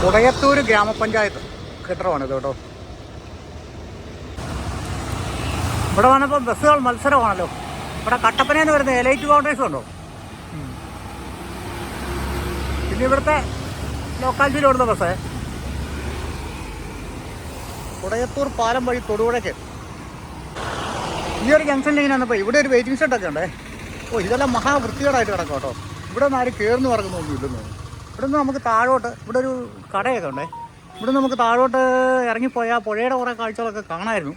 കുടയത്തൂർ ഗ്രാമപഞ്ചായത്ത് കെട്ടിടമാണിത് കേട്ടോ. ഇവിടെ വന്നപ്പോൾ ബസ്സുകൾ മത്സരമാണല്ലോ. ഇവിടെ കട്ടപ്പനയിൽ നിന്ന് വരുന്ന എലൈറ്റ് കൗണ്ടേഴ്സ് ഉണ്ടോ. പിന്നെ ഇവിടുത്തെ ലോക്കാലിറ്റിയിൽ ഓടുന്ന ബസ്സേ. കുടയത്തൂർ പാലം വഴി തൊടുപുഴയ്ക്ക് ഈ ഒരു ജംഗ്ഷനിൽ ഇങ്ങനെ വന്നപ്പോൾ ഇവിടെ ഒരു വെയിറ്റിംഗ് ഷെഡൊക്കെ ഉണ്ടേ. ഇതെല്ലാം മഹാവൃത്തികേടായിട്ട് കിടക്കും കേട്ടോ. ഇവിടെ നിന്ന് ആരും കയറുന്നു പറഞ്ഞൊന്നും ഇല്ലെന്ന്. ഇവിടെ നിന്ന് നമുക്ക് താഴോട്ട്, ഇവിടെ ഒരു കടയൊക്കെ ഉണ്ടേ. ഇവിടെ നിന്ന് നമുക്ക് താഴോട്ട് ഇറങ്ങിപ്പോയാൽ പുഴയുടെ കുറേ കാഴ്ചകളൊക്കെ കാണാമായിരുന്നു.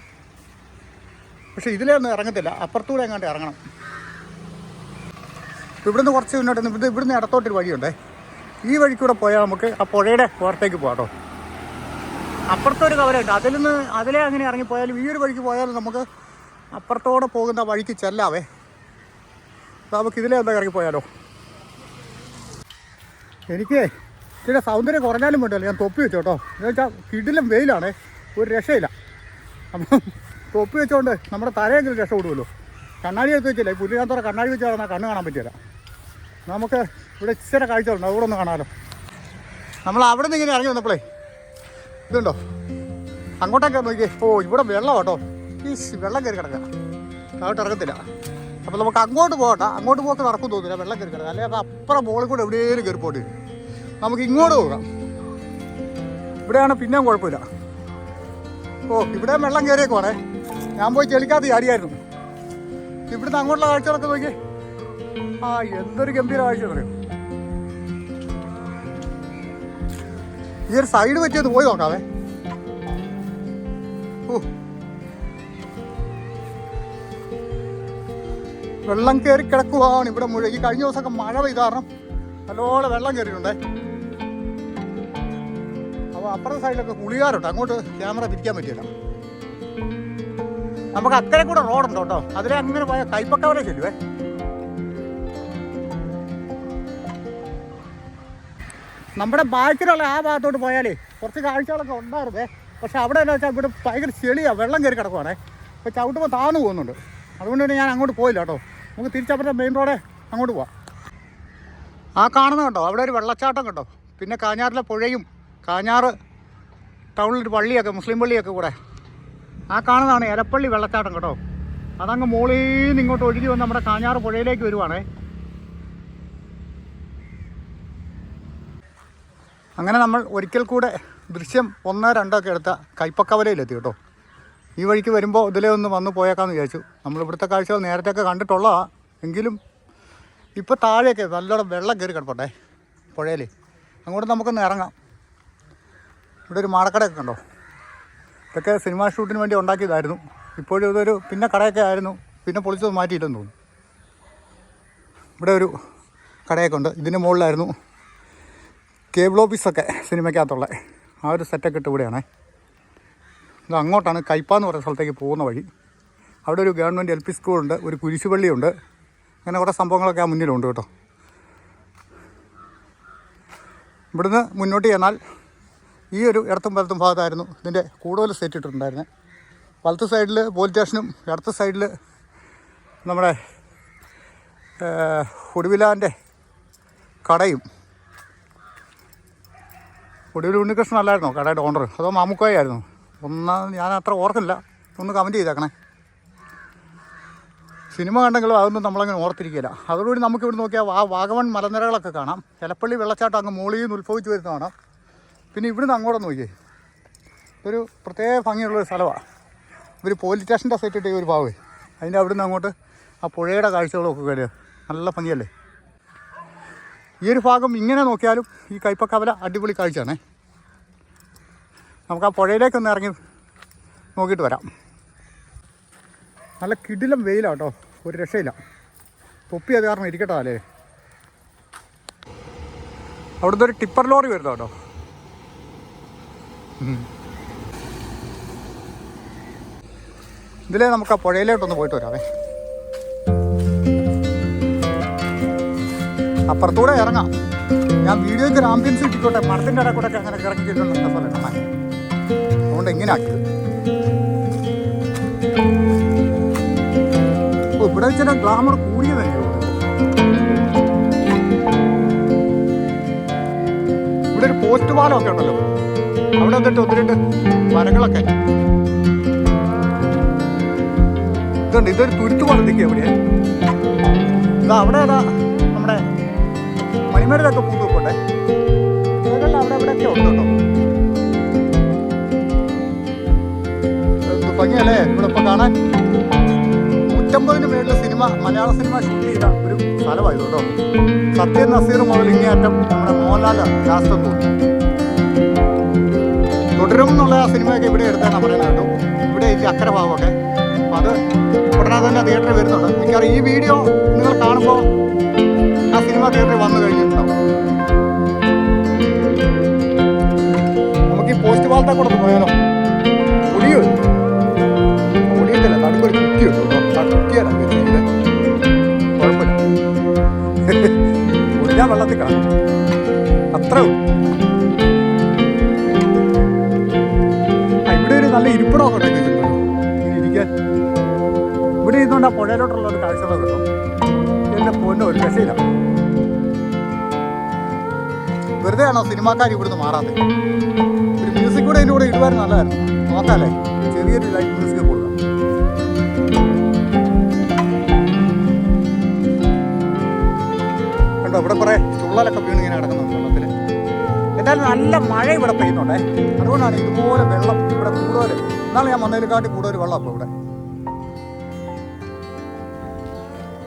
പക്ഷേ ഇതിലൊന്നും ഇറങ്ങത്തില്ല, അപ്പുറത്തൂടെ എങ്ങാണ്ട് ഇറങ്ങണം. ഇവിടുന്ന് കുറച്ച് മുന്നോട്ട് ഇവിടുന്ന് ഇടത്തോട്ടൊരു വഴിയുണ്ടേ. ഈ വഴിക്കൂടെ പോയാൽ നമുക്ക് ആ പുഴയുടെ പുറത്തേക്ക് പോകാം കേട്ടോ. അപ്പുറത്തൊരു കവലയുണ്ട്, അതിലേ അങ്ങനെ ഇറങ്ങിപ്പോയാലും ഈ ഒരു വഴിക്ക് പോയാലും നമുക്ക് അപ്പുറത്തോടെ പോകുന്ന വഴിക്ക് ചെല്ലാവേ. നമുക്ക് ഇതിലേ എന്താ ഇറങ്ങിപ്പോയാലോ. എനിക്ക് ഇതിൻ്റെ സൗന്ദര്യം കുറഞ്ഞാലും വേണ്ടല്ലോ ഞാൻ തൊപ്പി വെച്ചു കേട്ടോ. എന്ന് വെച്ചാൽ കിടിലം വെയിലാണേ, ഒരു രക്ഷയില്ല. അപ്പം തൊപ്പി വെച്ചുകൊണ്ട് നമ്മുടെ തലയെങ്കിലും രക്ഷപ്പെടുമല്ലോ. കണ്ണാടി എടുത്ത് വെച്ചില്ല, ഈ പുല്ലിനകത്തോടെ കണ്ണാടി വെച്ച് നടന്നാൽ കണ്ണ് കാണാൻ പറ്റില്ല. നമുക്ക് ഇവിടെ ഇച്ചിരി കാഴ്ചകളുണ്ട്, അവിടെ ഒന്ന് കാണാമല്ലോ. നമ്മൾ അവിടെ നിന്ന് ഇങ്ങനെ ഇറങ്ങി വന്നപ്പോഴേ ഇതുണ്ടോ, അങ്ങോട്ടൊക്കെ നോക്കിയേ. ഇവിടെ വെള്ളം കേട്ടോ. ഈ വെള്ളം കയറി കിടക്കുക, അങ്ങോട്ട് ഇറങ്ങത്തില്ല. അപ്പോൾ നമുക്ക് അങ്ങോട്ട് പോകട്ടെ. അങ്ങോട്ട് പോക്ക് നടക്കും തോന്നില്ല, വെള്ളം കയറി കിടക്കുക. അല്ലെങ്കിൽ അത് അപ്പുറം മുകളിൽ കൂടെ എവിടെയെങ്കിലും കയറി പോയിട്ട് നമുക്ക് ഇങ്ങോട്ട് പോകാം. ഇവിടെയാണ് പിന്നെയും കുഴപ്പമില്ല. ഇവിടെ വെള്ളം കയറിയേക്കുവാണേ. ഞാൻ പോയി ചെളിക്കാത്ത ചാടിയായിരുന്നു. ഇവിടുന്ന് അങ്ങോട്ടുള്ള കാഴ്ചകളൊക്കെ നോക്കി. എന്തൊരു ഗംഭീര കാഴ്ച പറയും. ഈ ഒരു സൈഡ് പറ്റിയത് പോയി നോക്കാവേ. വെള്ളം കയറി കിടക്കുവാണ് ഇവിടെ മുഴുവൻ. ഈ കഴിഞ്ഞ ദിവസമൊക്കെ മഴ പെയ്ത കാരണം നല്ലോണം വെള്ളം കയറിയിട്ടുണ്ടേ. അപ്പോൾ അപ്പുറത്തെ സൈഡിലൊക്കെ കുളികാറുണ്ട്, അങ്ങോട്ട് ക്യാമറ തിരിക്കാൻ പറ്റില്ല. നമുക്ക് അക്കരെ കൂടെ റോഡുണ്ട് കേട്ടോ. അതിലെ അങ്ങനെ പോയാൽ കൈപ്പക്കവരെ ചെല്ലുവേ. നമ്മുടെ ബാക്കിലുള്ള ആ ഭാഗത്തോട്ട് പോയാലേ കുറച്ച് കാഴ്ചകളൊക്കെ ഉണ്ടായിരുന്നേ. പക്ഷെ അവിടെ എന്താ വെച്ചാൽ ഇവിടെ ഭയങ്കര ചെളിയാണ്, വെള്ളം കയറി കിടക്കുവാണേ. ഇപ്പോൾ ചവിട്ടുമ്പോൾ താന്നു പോകുന്നുണ്ട്. അതുകൊണ്ട് തന്നെ ഞാൻ അങ്ങോട്ട് പോയില്ല കേട്ടോ. നമുക്ക് തിരിച്ചപ്പുറത്തെ മെയിൻ റോഡേ അങ്ങോട്ട് പോവാം. ആ കാണുന്നത് കേട്ടോ, അവിടെ ഒരു വെള്ളച്ചാട്ടം കേട്ടോ. പിന്നെ കാഞ്ഞാറിലെ പുഴയും കാഞ്ഞാറ് ടൗണിലൊരു പള്ളിയൊക്കെ, മുസ്ലിം പള്ളിയൊക്കെ കൂടെ. ആ കാണുന്നതാണ് എലപ്പള്ളി വെള്ളച്ചാട്ടം കേട്ടോ. അതങ്ങ് മുകളിൽ നിന്ന് ഇങ്ങോട്ട് ഒഴുകി വന്ന് നമ്മുടെ കാഞ്ഞാറ് പുഴയിലേക്ക് വരുവാണേ. അങ്ങനെ നമ്മൾ ഒരിക്കൽ കൂടെ ദൃശ്യം 1, 2 ഒക്കെ എടുത്ത കൈപ്പക്കവലയിലെത്തി കേട്ടോ. ഈ വഴിക്ക് വരുമ്പോൾ ഇതിലേ ഒന്ന് വന്ന് പോയേക്കാമെന്ന് വിചാരിച്ചു. നമ്മളിവിടുത്തെ കാഴ്ചകൾ നേരത്തെയൊക്കെ കണ്ടിട്ടുള്ളതാണ്. എങ്കിലും ഇപ്പോൾ താഴെയൊക്കെ നല്ലോണം വെള്ളം കയറി കിടപ്പട്ടെ പുഴയിൽ. അങ്ങോട്ട് നമുക്കൊന്ന് ഇറങ്ങാം. ഇവിടെ ഒരു മാടക്കടയൊക്കെ ഉണ്ടോ. ഇതൊക്കെ സിനിമാ ഷൂട്ടിന് വേണ്ടി ഉണ്ടാക്കിയതായിരുന്നു. ഇപ്പോഴും ഇതൊരു പിന്നെ കടയൊക്കെ ആയിരുന്നു, പിന്നെ പൊളിച്ചത് മാറ്റിയില്ലെന്ന് തോന്നുന്നു. ഇവിടെ ഒരു കടയൊക്കെ ഉണ്ട്. ഇതിൻ്റെ മുകളിലായിരുന്നു കേബിൾ ഓഫീസൊക്കെ സിനിമയ്ക്കകത്തുള്ള ആ ഒരു സെറ്റൊക്കെ ഇട്ട് ഇവിടെയാണേ. ഇത് അങ്ങോട്ടാണ് കയ്പാന്ന് പറയുന്ന സ്ഥലത്തേക്ക് പോകുന്ന വഴി. അവിടെ ഒരു ഗവൺമെൻറ് LP സ്കൂളുണ്ട്, ഒരു കുരിശുപള്ളിയുണ്ട്. അങ്ങനെ കുറേ സംഭവങ്ങളൊക്കെ ആ മുന്നിലുണ്ട് കേട്ടോ. ഇവിടുന്ന് മുന്നോട്ട് ചെന്നാൽ ഈ ഒരു ഇടത്തും വലത്തും ഭാഗത്തായിരുന്നു ഇതിൻ്റെ കൂടുതൽ സെറ്റ് ഇട്ടിട്ടുണ്ടായിരുന്നത്. വലത്ത് സൈഡിൽ പോലീസ് സ്റ്റേഷനും ഇടത്ത് സൈഡിൽ നമ്മുടെ ഒടുവിലാൻ്റെ കടയും. ഒടുവിൽ ഉണ്ണികൃഷ്ണൻ അല്ലായിരുന്നോ കടയുടെ ഓണർ, അതോ മാമുക്കോയായിരുന്നു? ഞാൻ അത്ര ഓർക്കില്ല, ഒന്ന് കമൻറ്റ് ചെയ്തേക്കണേ. സിനിമ കണ്ടെങ്കിലും അതൊന്നും നമ്മളങ്ങനെ ഓർത്തിരിക്കില്ല. അതോടുകൂടി നമുക്കിവിടെ നോക്കിയാൽ വാഗമൺ മലനിരകളൊക്കെ കാണാം. എലപ്പള്ളി വെള്ളച്ചാട്ടം അങ്ങ് മുകളിൽ നിന്ന് ഉത്ഭവിച്ച് വരുന്ന കാണാം. പിന്നെ ഇവിടുന്ന് അങ്ങോട്ട് നോക്കിയേ, ഒരു പ്രത്യേക ഭംഗിയുള്ളൊരു സ്ഥലമാണ്. ഇവർ പോലീസ് സ്റ്റേഷൻ്റെ സെറ്റ് ഇട്ട് ഒരു ഭാവേ, അതിൻ്റെ അവിടുന്ന് അങ്ങോട്ട് ആ പുഴയുടെ കാഴ്ചകളൊക്കെ കഴിയുക നല്ല ഭംഗിയല്ലേ. ഈ ഒരു ഭാഗം ഇങ്ങനെ നോക്കിയാലും ഈ കയ്പക്കവല അടിപൊളി കാഴ്ചയാണേ. നമുക്ക് ആ പുഴയിലേക്കൊന്ന് ഇറങ്ങി നോക്കിയിട്ട് വരാം. നല്ല കിടിലം വെയിലാണ് കേട്ടോ, ഒരു രക്ഷയില്ല. തൊപ്പി അത് കാരണം ഇരിക്കട്ടോ അല്ലേ. അവിടുത്തെ ഒരു ടിപ്പർ ലോറി വരുന്നോ കേട്ടോ. ഇതിലേ നമുക്ക് ആ പുഴയിലോട്ടൊന്ന് പോയിട്ട് വരാവേ. അപ്പുറത്തൂടെ ഇറങ്ങാം. ഞാൻ വീഡിയോയ്ക്ക് ഒരു ആംബിയൻസ് കിട്ടിക്കോട്ടെ. മരത്തിൻ്റെ ഇടയിൽ കൂടെ ഒക്കെ അങ്ങനെ ഇറങ്ങി കിട്ടുന്നുണ്ട് പോലെ കാണാൻ. അതുകൊണ്ട് എങ്ങനെ ആക്കിയത്. ഇവിടെ വെച്ചാൽ ഗ്ലാമർ കൂടിയതല്ലേ. ഇവിടെ ഒരു പോസ്റ്റ് പാലമൊക്കെ ഉണ്ടല്ലോ. അവിടെ വന്നിട്ട് ഒന്ന് രണ്ട് മരങ്ങളൊക്കെ ഇതുണ്ട്. ഇതൊരു തുരുത്തു പോലെ നിൽക്കുക എവിടെയാ. ഇതാ അവിടെ ഏതാ നമ്മുടെ മണിമേടിലൊക്കെ പൂത്ത് പോട്ടെ. ഇതല്ല അവിടെ എവിടെയൊക്കെ ഉണ്ട് കേട്ടോ. ഭംഗിയല്ലേ ഇവിടെ ഇപ്പോൾ കാണാൻ. 150-ന് മേളിൽ സിനിമ, മലയാള സിനിമ ഷൂട്ട് ചെയ്ത ഒരു സ്ഥലമായിരുന്നു കേട്ടോ. സത്യൻ നസീർ മുതൽ ഇങ്ങേറ്റം നമ്മുടെ മോഹൻലാൽ ലാസ്റ്റ് തോന്നി. തുടരും എന്നുള്ള ആ സിനിമയൊക്കെ ഇവിടെ എടുത്താൽ പറയുന്നത് കേട്ടോ. ഇവിടെ ഈ അക്കരെ ഭാഗമൊക്കെ. അപ്പം അത് ഉടനെ തന്നെ തിയേറ്ററിൽ വരുന്നുണ്ട്. എനിക്കറിയാം ഈ വീഡിയോ നിങ്ങൾ കാണുമ്പോൾ ആ സിനിമ തിയേറ്ററിൽ വന്നു കഴിഞ്ഞിട്ടുണ്ടാവും. നമുക്ക് ഈ പോസ്റ്റ് പാലത്തെ കൂടെ ഒന്ന് പോയാലോ. പൊടിയോ പൊടിയത്തില്ല, നടുക്കൊരു കുറ്റിയോ കുറ്റിയാണ് ചെയ്ത്. കുഴപ്പമില്ല, പൊടിയാൻ വെള്ളത്തിൽ കാണും, അത്രേ ഉള്ളൂ. ഇവിടെ ഒരു നല്ല ഇരിപ്പിടമൊക്കെ ഉണ്ടാക്കി വെച്ചിട്ടുണ്ടോ ഇങ്ങനെ ഇരിക്കാൻ. ഇവിടെ ഇരുന്നുകൊണ്ട് ആ പുഴയിലോട്ടുള്ള ഒരു കാഴ്ചകളൊക്കെ കിട്ടും. എൻ്റെ പൊന്നോ ഒരു രക്ഷയില്ല. വെറുതെ ആണോ സിനിമാക്കാർ ഇവിടുന്ന് മാറാത്തത്? ഒരു മ്യൂസിക് കൂടെ ഇതിൻ്റെ കൂടെ ഇടുവാൻ നല്ലതായിരുന്നു. നോക്കാല്ലേ, ചെറിയൊരു ലൈറ്റ് മ്യൂസിക് കൊടുക്കാം. കണ്ടോ ഇവിടെ കുറേ ചുള്ളലൊക്കെ വീണ് ഇങ്ങനെ കിടക്കുന്നുണ്ട് വെള്ളത്തിൽ. എന്തായാലും നല്ല മഴ ഇവിടെ പെയ്യുന്നുണ്ടേ. അതുകൊണ്ടാണ് ഇതുപോലെ വെള്ളം ഇവിടെ കൂടുതൽ. എന്നാലും ഞാൻ വന്നതിനെക്കാട്ടി കൂടുതൽ വെള്ളം. അപ്പോൾ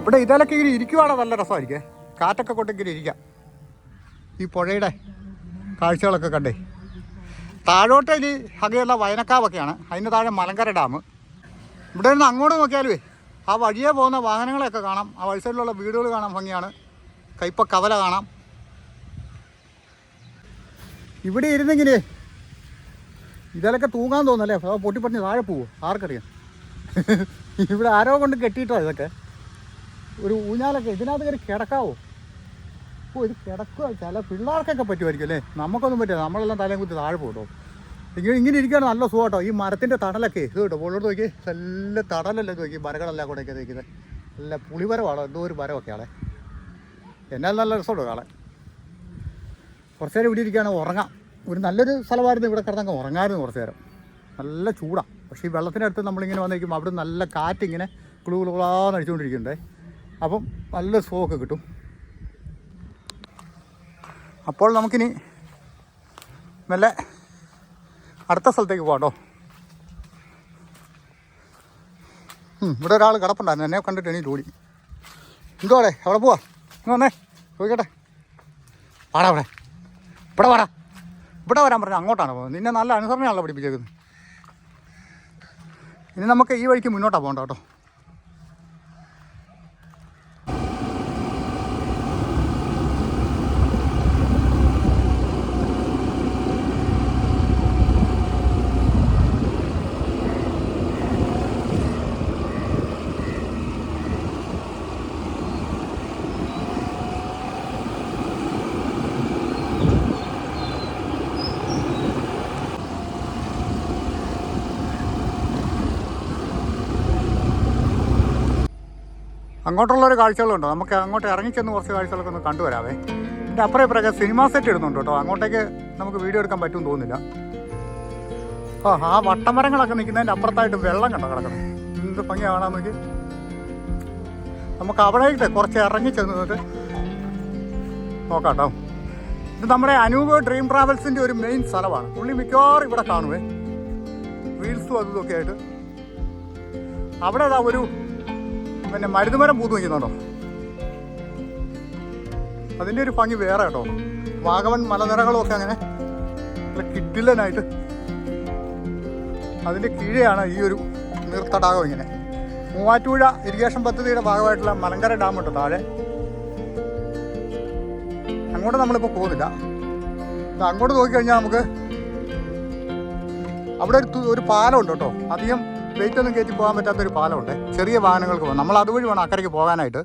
ഇവിടെ ഇതിലൊക്കെ ഇങ്ങനെ ഇരിക്കുവാണോ നല്ല രസമായിരിക്കേ. കാറ്റൊക്കെ കൊണ്ടിങ്ങനെ ഇരിക്കാം. ഈ പുഴയുടെ കാഴ്ചകളൊക്കെ കണ്ടേ. താഴോട്ട് ഇനി അങ്ങനെയുള്ള വയനക്കാവൊക്കെയാണ്. അതിന് താഴെ മലങ്കര ഡാം. ഇവിടെ നിന്ന് അങ്ങോട്ട് നോക്കിയാലുവേ ആ വഴിയെ പോകുന്ന വാഹനങ്ങളെയൊക്കെ കാണാം. ആ വഴി സൈഡിലുള്ള വീടുകൾ കാണാൻ ഭംഗിയാണ്. കയ്പ കവല കാണാം. ഇവിടെ ഇരുന്നെങ്കിലേ ഇതിലൊക്കെ തൂങ്ങാൻ തോന്നല്ലേ. പൊട്ടിപ്പറഞ്ഞ് താഴെ പോവോ ആർക്കറിയാം. ഇവിടെ ആരോ കൊണ്ട് കെട്ടിയിട്ടോ ഇതൊക്കെ. ഒരു ഊഞ്ഞാലൊക്കെ ഇതിനകത്ത് കയറി കിടക്കാവോ? ഓ ഇത് കിടക്കുക ചില പിള്ളേർക്കൊക്കെ പറ്റുമായിരിക്കും അല്ലേ. നമുക്കൊന്നും പറ്റില്ല, നമ്മളെല്ലാം തലയും കുത്തി താഴെ പോകട്ടോ. ഇങ്ങനെ ഇരിക്കുകയാണ് നല്ല സുഖം കേട്ടോ. ഈ മരത്തിൻ്റെ തടലൊക്കെ ഇത് കേട്ടോ. പോളോട്ട് നോക്കി നല്ല തടലല്ലേ നോക്കി. മരങ്ങളെല്ലാം കൂടെയൊക്കെ നോക്കിയത് നല്ല പുളിമരമാണോ എന്തോ ഒരു മരമൊക്കെയാണേ. എന്നാൽ നല്ല രസമുണ്ടോ കാണാൻ. കുറച്ച് നേരം ഇവിടെ ഇരിക്കുകയാണ്, ഉറങ്ങാം. ഒരു നല്ലൊരു സ്ഥലമായിരുന്നു. ഇവിടെ കിടന്നങ്ങ് ഉറങ്ങാമായിരുന്നു കുറച്ച് നേരം. നല്ല ചൂടാണ്. പക്ഷേ ഈ വെള്ളത്തിനടുത്ത് നമ്മളിങ്ങനെ വന്നിരിക്കുമ്പോൾ അവിടെ നല്ല കാറ്റിങ്ങനെ കുളുകുളാന്ന് അടിച്ചുകൊണ്ടിരിക്കുന്നുണ്ടേ. അപ്പം നല്ല സുഖമൊക്കെ കിട്ടും. അപ്പോൾ നമുക്കിനി നല്ല അടുത്ത സ്ഥലത്തേക്ക് പോകാം കേട്ടോ. ഇവിടെ ഒരാൾ കിടപ്പുണ്ടായിരുന്നു. എന്നെ കണ്ടിട്ട് എണീറ്റ് ഓടി. എന്തുവാടേ അവിടെ പോവാ? ഇന്ന് വന്നേ ചോദിക്കട്ടെ. വാടാ ഇവിടെ ഇവിടെ വാടാ. ഇവിടെ വരാൻ പറഞ്ഞാൽ അങ്ങോട്ടാണ് പോകുന്നത്. നിന്നെ നല്ല അനുസരണയാണല്ലോ പഠിപ്പിച്ചേക്കുന്നത്. ഇനി നമുക്ക് ഈ വഴിക്ക് മുന്നോട്ടാണ് പോകണ്ട കേട്ടോ. അങ്ങോട്ടുള്ളൊരു കാഴ്ചകളുണ്ടോ. നമുക്ക് അങ്ങോട്ട് ഇറങ്ങിച്ചെന്ന് കുറച്ച് കാഴ്ചകളൊക്കെ ഒന്ന് കണ്ടുവരാവേ. എൻ്റെ അപ്പുറം ഇപ്പുറമൊക്കെ സിനിമ സെറ്റ് ഇടുന്നുണ്ട് കേട്ടോ. അങ്ങോട്ടേക്ക് നമുക്ക് വീഡിയോ എടുക്കാൻ പറ്റുമെന്ന് തോന്നുന്നില്ല. ആ വട്ടമരങ്ങളൊക്കെ നിൽക്കുന്നതിൻ്റെ അപ്പുറത്തായിട്ട് വെള്ളം കണ്ടോ കിടക്കണം. എന്ത് ഭംഗി കാണാൻ നോക്കി. നമുക്ക് അവിടേക്ക് കുറച്ച് ഇറങ്ങിച്ചെന്നിട്ട് നോക്കാം കേട്ടോ. ഇത് നമ്മുടെ അനൂപ് ഡ്രീം ട്രാവൽസിൻ്റെ ഒരു മെയിൻ സ്ഥലമാണ്. പുള്ളി മിക്കവാറും ഇവിടെ കാണുവേ, റീൽസും അതും ഇതൊക്കെ ആയിട്ട്. അവിടെ ഏതാ ഒരു പിന്നെ മരുന്നുമരം പൂത്ത് വയ്ക്കുന്നുണ്ടോ. അതിൻ്റെ ഒരു ഭംഗി വേറെ കേട്ടോ. വാഗമൺ മലനിരകളുമൊക്കെ അങ്ങനെ നല്ല കിഡിലനായിട്ട് അതിൻ്റെ കീഴെയാണ് ഈ ഒരു നീർത്തടാകം. ഇങ്ങനെ മൂവാറ്റുപുഴ ഇറിഗേഷൻ പദ്ധതിയുടെ ഭാഗമായിട്ടുള്ള മലങ്കര ഡാം ഉണ്ട് താഴെ. അങ്ങോട്ട് നമ്മളിപ്പോൾ പോകുന്നില്ല. അങ്ങോട്ട് നോക്കിക്കഴിഞ്ഞാൽ നമുക്ക് അവിടെ ഒരു പാലമുണ്ട് കേട്ടോ. അധികം വെയിറ്റ് ഒന്നും കയറ്റി പോകാൻ പറ്റാത്തൊരു പാലമുണ്ട്. ചെറിയ വാഹനങ്ങൾക്ക് പോകാം. നമ്മൾ അതുവഴി വേണം അക്കരയ്ക്ക് പോകാനായിട്ട്.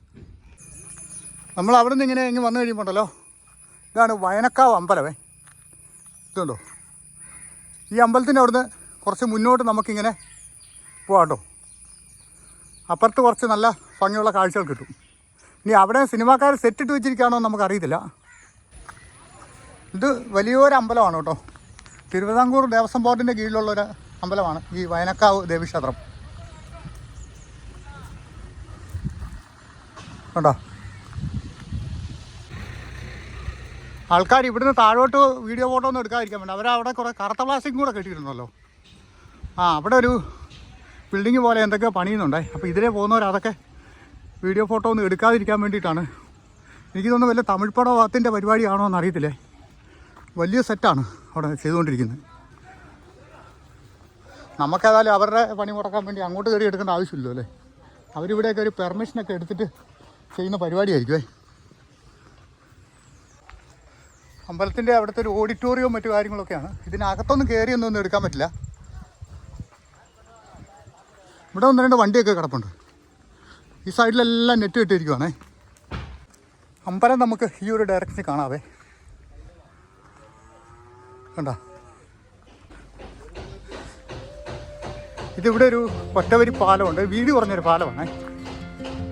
നമ്മൾ അവിടെ നിന്ന് ഇങ്ങനെ വന്നു കഴിയുമ്പോണ്ടല്ലോ, ഇതാണ് വയനക്കാവ് അമ്പലമേ. ഇതുണ്ടോ, ഈ അമ്പലത്തിൻ്റെ അവിടുന്ന് കുറച്ച് മുന്നോട്ട് നമുക്കിങ്ങനെ പോകാം കേട്ടോ. അപ്പുറത്ത് കുറച്ച് നല്ല ഭംഗിയുള്ള കാഴ്ചകൾ കിട്ടും. ഇനി അവിടെ സിനിമാക്കാർ സെറ്റിട്ട് വെച്ചിരിക്കുകയാണോ എന്ന് നമുക്കറിയത്തില്ല. ഇത് വലിയൊരു അമ്പലമാണ് കേട്ടോ. തിരുവിതാംകൂർ ദേവസ്വം ബോർഡിൻ്റെ കീഴിലുള്ളൊരു അമ്പലമാണ് ഈ വയനക്കാവ് ദേവീക്ഷേത്രം. കണ്ടോ, ആൾക്കാർ ഇവിടുന്ന് താഴോട്ട് വീഡിയോ ഫോട്ടോ ഒന്നും എടുക്കാതിരിക്കാൻ വേണ്ടി അവരവിടെ കുറേ കറുത്ത പ്ലാസ്റ്റിക്കും കൂടെ കെട്ടിയിരുന്നല്ലോ. അവിടെ ഒരു ബിൽഡിങ് പോലെ എന്തൊക്കെയോ പണിയുന്നുണ്ടേ. അപ്പോൾ ഇതിലേ പോകുന്നവർ അതൊക്കെ വീഡിയോ ഫോട്ടോ ഒന്നും എടുക്കാതിരിക്കാൻ വേണ്ടിയിട്ടാണ്. എനിക്ക് തോന്നുന്നു വല്ല തമിഴ് പടത്തിൻ്റെ പരിപാടിയാണോ എന്ന് അറിയത്തില്ലേ. വലിയ സെറ്റാണ് അവിടെ ചെയ്തുകൊണ്ടിരിക്കുന്നത്. നമുക്കേതായാലും അവരുടെ പണി മുടക്കാൻ വേണ്ടി അങ്ങോട്ട് കയറി എടുക്കേണ്ട ആവശ്യമില്ലല്ലോ അല്ലേ. അവരിവിടെയൊക്കെ ഒരു പെർമിഷനൊക്കെ എടുത്തിട്ട് ചെയ്യുന്ന പരിപാടിയായിരിക്കുമേ. അമ്പലത്തിൻ്റെ അവിടുത്തെ ഒരു ഓഡിറ്റോറിയവും മറ്റു കാര്യങ്ങളൊക്കെയാണ്. ഇതിനകത്തൊന്നും കയറിയൊന്നും എടുക്കാൻ പറ്റില്ല. ഇവിടെ 1-2 വണ്ടിയൊക്കെ കിടപ്പുണ്ട്. ഈ സൈഡിലെല്ലാം നെറ്റ് കെട്ടിയിരിക്കുവാണേ. അമ്പലം നമുക്ക് ഈ ഒരു ഡയറക്ഷനിൽ കാണാവേ. കണ്ടോ, ഇതിവിടെ ഒരു ഒറ്റവരി പാലമുണ്ട്. വീതി കുറഞ്ഞൊരു പാലമാണ്.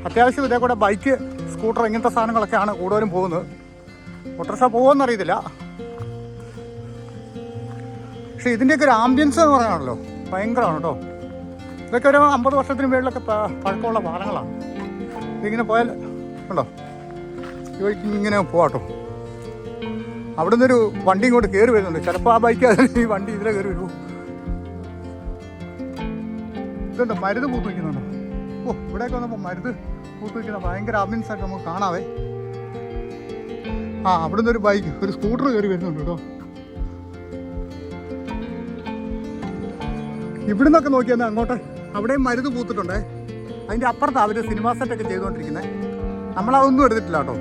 അത്യാവശ്യം ഇതേ കൂടെ ബൈക്ക്, സ്കൂട്ടർ ഇങ്ങനത്തെ സാധനങ്ങളൊക്കെയാണ് കൂടുതലും പോകുന്നത്. ഓട്ടോറിക്ഷ പോകുമെന്നറിയത്തില്ല. പക്ഷെ ഇതിൻ്റെയൊക്കെ ഒരു ആംബിയൻസ് എന്ന് പറയാണല്ലോ ഭയങ്കരമാണ് കേട്ടോ. ഇതൊക്കെ ഒരു 50 വർഷത്തിന് മുകളിലൊക്കെ പഴക്കമുള്ള പാലങ്ങളാണ്. ഇതിങ്ങനെ പോയാൽ കണ്ടോ, ഈ വഴിക്ക് ഇങ്ങനെ പോവാട്ടോ. അവിടെ നിന്നൊരു വണ്ടി ഇങ്ങോട്ട് കയറി വരുന്നുണ്ട്. ചിലപ്പോൾ ആ ബൈക്ക് ഈ വണ്ടി ഇതിലെ കയറി വരുമോ. ഇതുണ്ടോ, മരുന്ന് പൂത്ത് വയ്ക്കുന്നുണ്ടോ. ഇവിടെയൊക്കെ വന്നപ്പോൾ മരുന്ന് പൂത്ത് വയ്ക്കുന്ന ഭയങ്കര ആംബിയൻസ് ആയിട്ട് നമുക്ക് കാണാവേ. അവിടെ നിന്നൊരു ബൈക്ക്, ഒരു സ്കൂട്ടർ കയറി വരുന്നുണ്ട് കേട്ടോ. ഇവിടെ നിന്നൊക്കെ നോക്കിയാൽ അങ്ങോട്ട് അവിടെയും മരുന്ന് പൂത്തിട്ടുണ്ടേ. അതിൻ്റെ അപ്പുറത്താണ് അവർ സിനിമാ സെറ്റൊക്കെ ചെയ്തുകൊണ്ടിരിക്കുന്നത്. നമ്മളതൊന്നും എടുത്തിട്ടില്ല കേട്ടോ.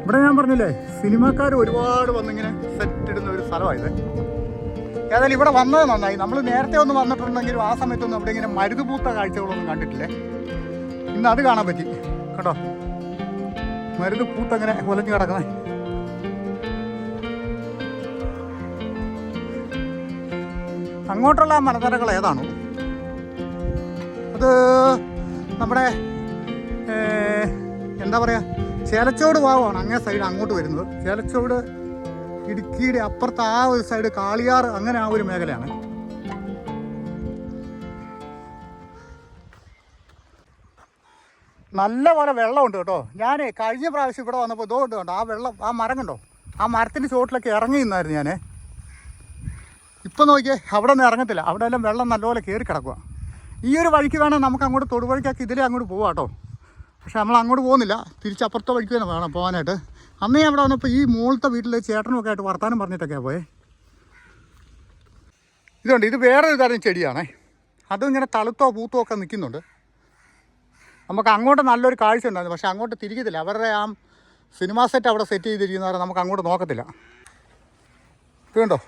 ഇവിടെ ഞാൻ പറഞ്ഞില്ലേ, സിനിമാക്കാർ ഒരുപാട് വന്നിങ്ങനെ സെറ്റ് ഇടുന്ന ഒരു സ്ഥലമായത്. ഏതായാലും ഇവിടെ വന്നത് നന്നായി. നമ്മൾ നേരത്തെ ഒന്ന് വന്നിട്ടുണ്ടെങ്കിലും ആ സമയത്തൊന്നും അവിടെ ഇങ്ങനെ മരുന്ന് പൂത്ത കാഴ്ചകളൊന്നും കണ്ടിട്ടില്ലേ. ഇന്ന് അത് കാണാൻ പറ്റി കേട്ടോ. മരുന്ന് പൂത്തങ്ങനെ കൊലഞ്ഞു കിടക്കുന്നേ. അങ്ങോട്ടുള്ള മലനിരകൾ ഏതാണോ അത് നമ്മുടെ എന്താ പറയുക, ചേലച്ചോട് ഭാഗമാണ് അങ്ങേ സൈഡ് അങ്ങോട്ട് വരുന്നത്. ചേലച്ചോട് ഇടുക്കിയുടെ അപ്പുറത്ത് ആ ഒരു സൈഡ് കാളിയാർ, അങ്ങനെ ആ ഒരു മേഖലയാണ്. നല്ല പോലെ വെള്ളമുണ്ട് കേട്ടോ. ഞാൻ കഴിഞ്ഞ പ്രാവശ്യം ഇവിടെ വന്നപ്പോൾ ഇതുകൊണ്ട് കണ്ടോ, ആ വെള്ളം, ആ മരം കണ്ടോ, ആ മരത്തിൻ്റെ ചുവട്ടിലൊക്കെ ഇറങ്ങി നിന്നായിരുന്നു ഞാൻ. ഇപ്പം നോക്കിയേ, അവിടെ നിന്ന് ഇറങ്ങത്തില്ല. അവിടെ എല്ലാം വെള്ളം നല്ലപോലെ കയറി കിടക്കുക. ഈ ഒരു വഴിക്ക് വേണം നമുക്ക് അങ്ങോട്ട് തൊടുവഴിക്കൊക്കെ ഇതിലേ അങ്ങോട്ട് പോകാം കേട്ടോ. പക്ഷെ നമ്മൾ അങ്ങോട്ട് പോകുന്നില്ല, തിരിച്ചപ്പുറത്തെ വഴിക്ക് തന്നെ വേണം പോകാനായിട്ട്. അന്ന് ഞാൻ അവിടെ വന്നപ്പോൾ ഈ മുകളിലത്തെ വീട്ടിൽ ചേട്ടനുമൊക്കെ ആയിട്ട് വർത്താനം പറഞ്ഞിട്ടൊക്കെയാണ് പോയേ. ഇതുണ്ട്, ഇത് വേറൊരു തരം ചെടിയാണേ. അതും ഇങ്ങനെ തളുത്തോ പൂത്തോ ഒക്കെ നിൽക്കുന്നുണ്ട്. നമുക്ക് അങ്ങോട്ട് നല്ലൊരു കാഴ്ച ഉണ്ടായിരുന്നു. പക്ഷെ അങ്ങോട്ട് തിരികത്തില്ല. അവരുടെ ആ സിനിമാ സെറ്റ് അവിടെ സെറ്റ് ചെയ്തിരിക്കുന്നവരെ നമുക്ക് അങ്ങോട്ട് നോക്കത്തില്ല. ഇതുണ്ടോ,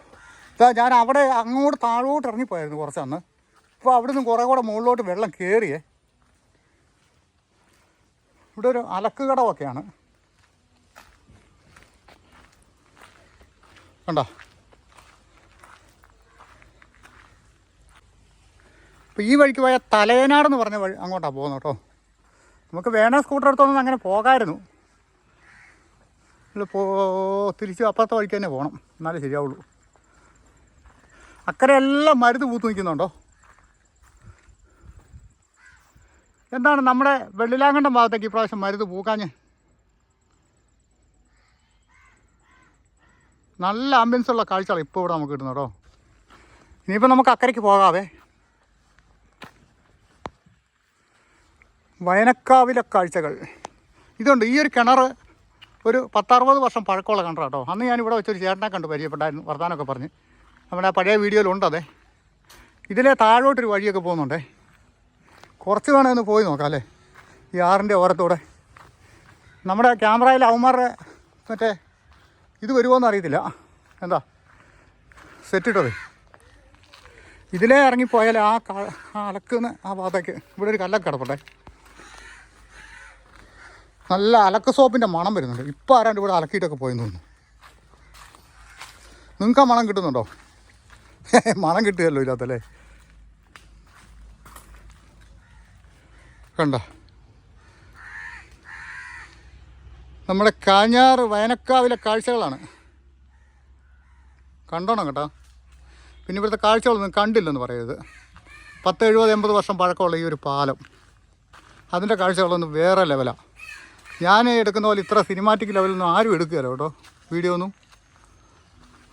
ഞാൻ അവിടെ അങ്ങോട്ട് താഴോട്ട് ഇറങ്ങിപ്പോയായിരുന്നു കുറച്ച് അന്ന്. ഇപ്പോൾ അവിടെ നിന്ന് കുറേ കൂടെ മുകളിലോട്ട് വെള്ളം കയറിയേ. ഇവിടെ ഒരു അലക്ക് കടവൊക്കെയാണ് കണ്ടോ. അപ്പോൾ ഈ വഴിക്ക് പോയാൽ തലയനാടെന്ന് പറഞ്ഞ വഴി അങ്ങോട്ടാണ് പോകുന്നത് കേട്ടോ. നമുക്ക് വേണേ സ്കൂട്ടർ എടുത്തൊന്നും അങ്ങനെ പോകാമായിരുന്നു. തിരിച്ച് അപ്പുറത്തെ വഴിക്ക് തന്നെ പോകണം, എന്നാലേ ശരിയാവുള്ളൂ. അക്കരെ എല്ലാം മരുന്ന് പൂത്ത് നിൽക്കുന്നുണ്ടോ. എന്താണ് നമ്മുടെ വെള്ളിലാങ്കണ്ടം ഭാഗത്തേക്ക് ഇപ്രാവശ്യം മരുന്ന് പൂക്കാഞ്ഞ്? നല്ല ആംബിയൻസ് ഉള്ള കാഴ്ചകൾ ഇപ്പോൾ ഇവിടെ നമുക്ക് കിട്ടുന്നു കേട്ടോ. ഇനിയിപ്പോൾ നമുക്ക് അക്കരയ്ക്ക് പോകാവേ. വയനക്കാവിലെ കാഴ്ചകൾ ഇതുണ്ട്. ഈ ഒരു കിണർ ഒരു 10-60 വർഷം പഴക്കമുള്ള കിണർ കേട്ടോ. അന്ന് ഞാനിവിടെ വെച്ചൊരു ചേട്ടനെ കണ്ട് പരിചയപ്പെട്ടായിരുന്നു, വർത്താനമൊക്കെ പറഞ്ഞ്. നമ്മുടെ പഴയ വീഡിയോയിലുണ്ടതേ. ഇതിലെ താഴോട്ടൊരു വഴിയൊക്കെ പോകുന്നുണ്ടേ. കുറച്ച് വേണമെന്ന് പോയി നോക്കാം അല്ലേ. ഈ ആറിൻ്റെ ഓരത്തൂടെ. നമ്മുടെ ക്യാമറയിൽ അവന്മാരുടെ മറ്റേ ഇത് വരുമോയെന്ന് അറിയത്തില്ല. എന്താ സെറ്റിട്ടത് ഇതിലേ ഇറങ്ങിപ്പോയാൽ ആ അലക്കുന്ന ആ ഭാഗത്തേക്ക് ഇവിടെ ഒരു കല്ലൊക്കെ കിടപ്പട്ടെ. നല്ല അലക്ക് സോപ്പിൻ്റെ മണം വരുന്നുണ്ട്. ഇപ്പോൾ ആരാണ്ട് ഇവിടെ അലക്കിയിട്ടൊക്കെ പോയെന്ന് തോന്നുന്നു. നിങ്ങൾക്ക് ആ മണം കിട്ടുന്നുണ്ടോ? മണം കിട്ടുകയല്ലോ ഇതിനകത്തല്ലേ. കണ്ട നമ്മുടെ കാഞ്ഞാറ് വയനക്കാവിലെ കാഴ്ചകളാണ്. കണ്ടോണം കേട്ടോ. പിന്നെ ഇവിടുത്തെ കാഴ്ചകളൊന്നും കണ്ടില്ലെന്ന് പറയരുത്. 70-80 വർഷം പഴക്കമുള്ള ഈ ഒരു പാലം, അതിൻ്റെ കാഴ്ചകളൊന്നും വേറെ ലെവലാണ്. ഞാൻ എടുക്കുന്ന പോലെ ഇത്ര സിനിമാറ്റിക് ലെവലൊന്നും ആരും എടുക്കുകയല്ലോ കേട്ടോ. വീഡിയോ ഒന്നും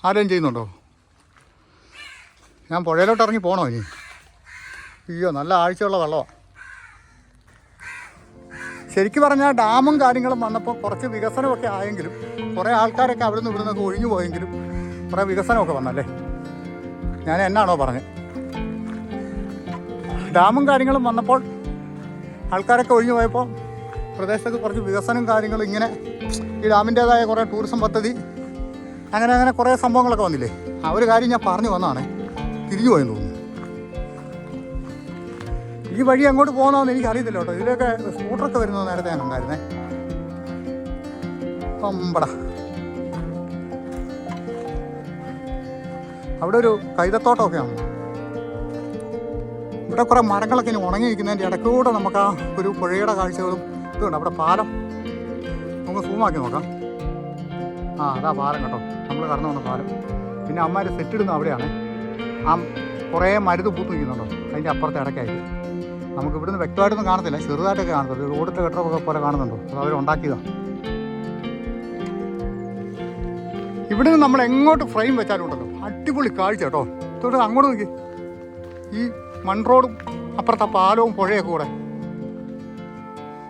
ആരും ചെയ്യുന്നുണ്ടോ? ഞാൻ പുഴയിലോട്ട് ഇറങ്ങി പോകണോ ഇനി? അയ്യോ, നല്ല ആഴ്ചയുള്ള വെള്ളമാണ്. ശരിക്കും പറഞ്ഞാൽ ഡാമും കാര്യങ്ങളും വന്നപ്പോൾ കുറച്ച് വികസനമൊക്കെ ആയെങ്കിലും, കുറേ ആൾക്കാരൊക്കെ അവിടെ നിന്ന് ഇവിടെ നിന്നൊക്കെ ഒഴിഞ്ഞു പോയെങ്കിലും കുറേ വികസനമൊക്കെ വന്നല്ലേ. ഞാൻ എന്നാണോ പറഞ്ഞത്? ഡാമും കാര്യങ്ങളും വന്നപ്പോൾ ആൾക്കാരൊക്കെ ഒഴിഞ്ഞു പോയപ്പോൾ പ്രദേശത്ത് കുറച്ച് വികസനം കാര്യങ്ങളും ഇങ്ങനെ ഈ ഡാമിൻ്റേതായ കുറേ ടൂറിസം പദ്ധതി അങ്ങനെ കുറേ സംഭവങ്ങളൊക്കെ വന്നില്ലേ. ആ ഒരു കാര്യം ഞാൻ പറഞ്ഞു വന്നതാണ്. തിരിഞ്ഞു പോയെന്ന് തോന്നുന്നു. ഈ വഴി അങ്ങോട്ട് പോകുന്നതെന്ന് എനിക്ക് അറിയത്തില്ല കേട്ടോ. ഇതിലൊക്കെ സ്കൂട്ടറൊക്കെ വരുന്നത് നേരത്തെ ഞാൻ ഉണ്ടായിരുന്നേ. പമ്പട അവിടെ ഒരു കൈതത്തോട്ടമൊക്കെയാണ്. ഇവിടെ കുറേ മരങ്ങളൊക്കെ ഇനി ഉണങ്ങി നിൽക്കുന്നതിൻ്റെ ഇടയ്ക്കൂടെ നമുക്ക് ആ ഒരു പുഴയുടെ കാഴ്ചകളും ഇതുണ്ട്. അവിടെ പാലം നമുക്ക് സൂമാക്കി നോക്കാം. ആ അതാ പാലം കേട്ടോ, നമ്മൾ കടന്നു വന്ന പാലം. പിന്നെ അമ്മമാർ സെറ്റിടുന്ന അവിടെയാണ്. ആ കുറേ മരുത് പൂത്ത് നിൽക്കുന്നുണ്ടോ അതിൻ്റെ അപ്പുറത്തെ ഇടയ്ക്കായിട്ട്. നമുക്ക് ഇവിടുന്ന് വ്യക്തമായിട്ടൊന്നും കാണത്തില്ല, ചെറുതായിട്ടൊക്കെ കാണത്തുള്ളൂ. റോഡിൻ്റെ കെട്ടറൊക്കെ പോലെ കാണുന്നുണ്ടോ? അത് അവരുണ്ടാക്കിയതാണ്. ഇവിടെ നിന്ന് നമ്മൾ എങ്ങോട്ട് ഫ്രെയിം വെച്ചാലും ഉണ്ടല്ലോ അടിപൊളി കാഴ്ച കേട്ടോ. തൊട്ട് അങ്ങോട്ട് നോക്കി, ഈ മൺറോഡും അപ്പുറത്തെ പാലവും പുഴയൊക്കെ കൂടെ.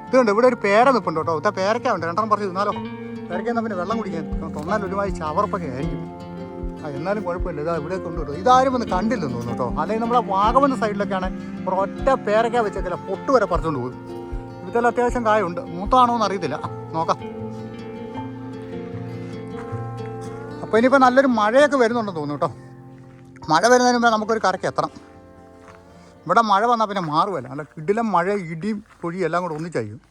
ഇതുണ്ട്, ഇവിടെ ഒരു പേര നിൽപ്പുണ്ട് കേട്ടോ. ഇതാ പേരയ്ക്കുണ്ട്, രണ്ടെണ്ണം പറിച്ച് തിന്നാലോ. പേരയ്ക്കെന്നാൽ പിന്നെ വെള്ളം കുടിക്കാൻ തൊന്നാൽ ഒരുമാതിരി ചവർപ്പൊക്കെ ആയിരിക്കും. എന്നാലും കുഴപ്പമില്ല. ഇതാ ഇവിടെ കൊണ്ടുവിട്ടു. ഇതാരും ഒന്ന് കണ്ടില്ലെന്ന് തോന്നുന്നു കേട്ടോ. അല്ലെങ്കിൽ നമ്മുടെ വാഗമൺ സൈഡിലൊക്കെയാണ് ഒരൊറ്റ പേരയ്ക്ക വെച്ചേക്കില്ല, പൊട്ട് വരെ പറിച്ചുകൊണ്ട് പോകും. ഇതെല്ലാം അത്യാവശ്യം കായുണ്ട്. മൂത്താണോ എന്ന് അറിയത്തില്ല, നോക്കാം. അപ്പോൾ ഇനിയിപ്പോൾ നല്ലൊരു മഴയൊക്കെ വരുന്നുണ്ടെന്ന് തോന്നുന്നു കേട്ടോ. മഴ വരുന്നതിന് മുമ്പേ നമുക്കൊരു കരയ്ക്ക് എത്തണം. ഇവിടെ മഴ വന്നാൽ പിന്നെ മാറുമല്ല. നല്ല കിടിലം മഴ, ഇടിയും പൊഴിയും എല്ലാം കൂടെ ഒന്നിച്ചായിരിക്കും.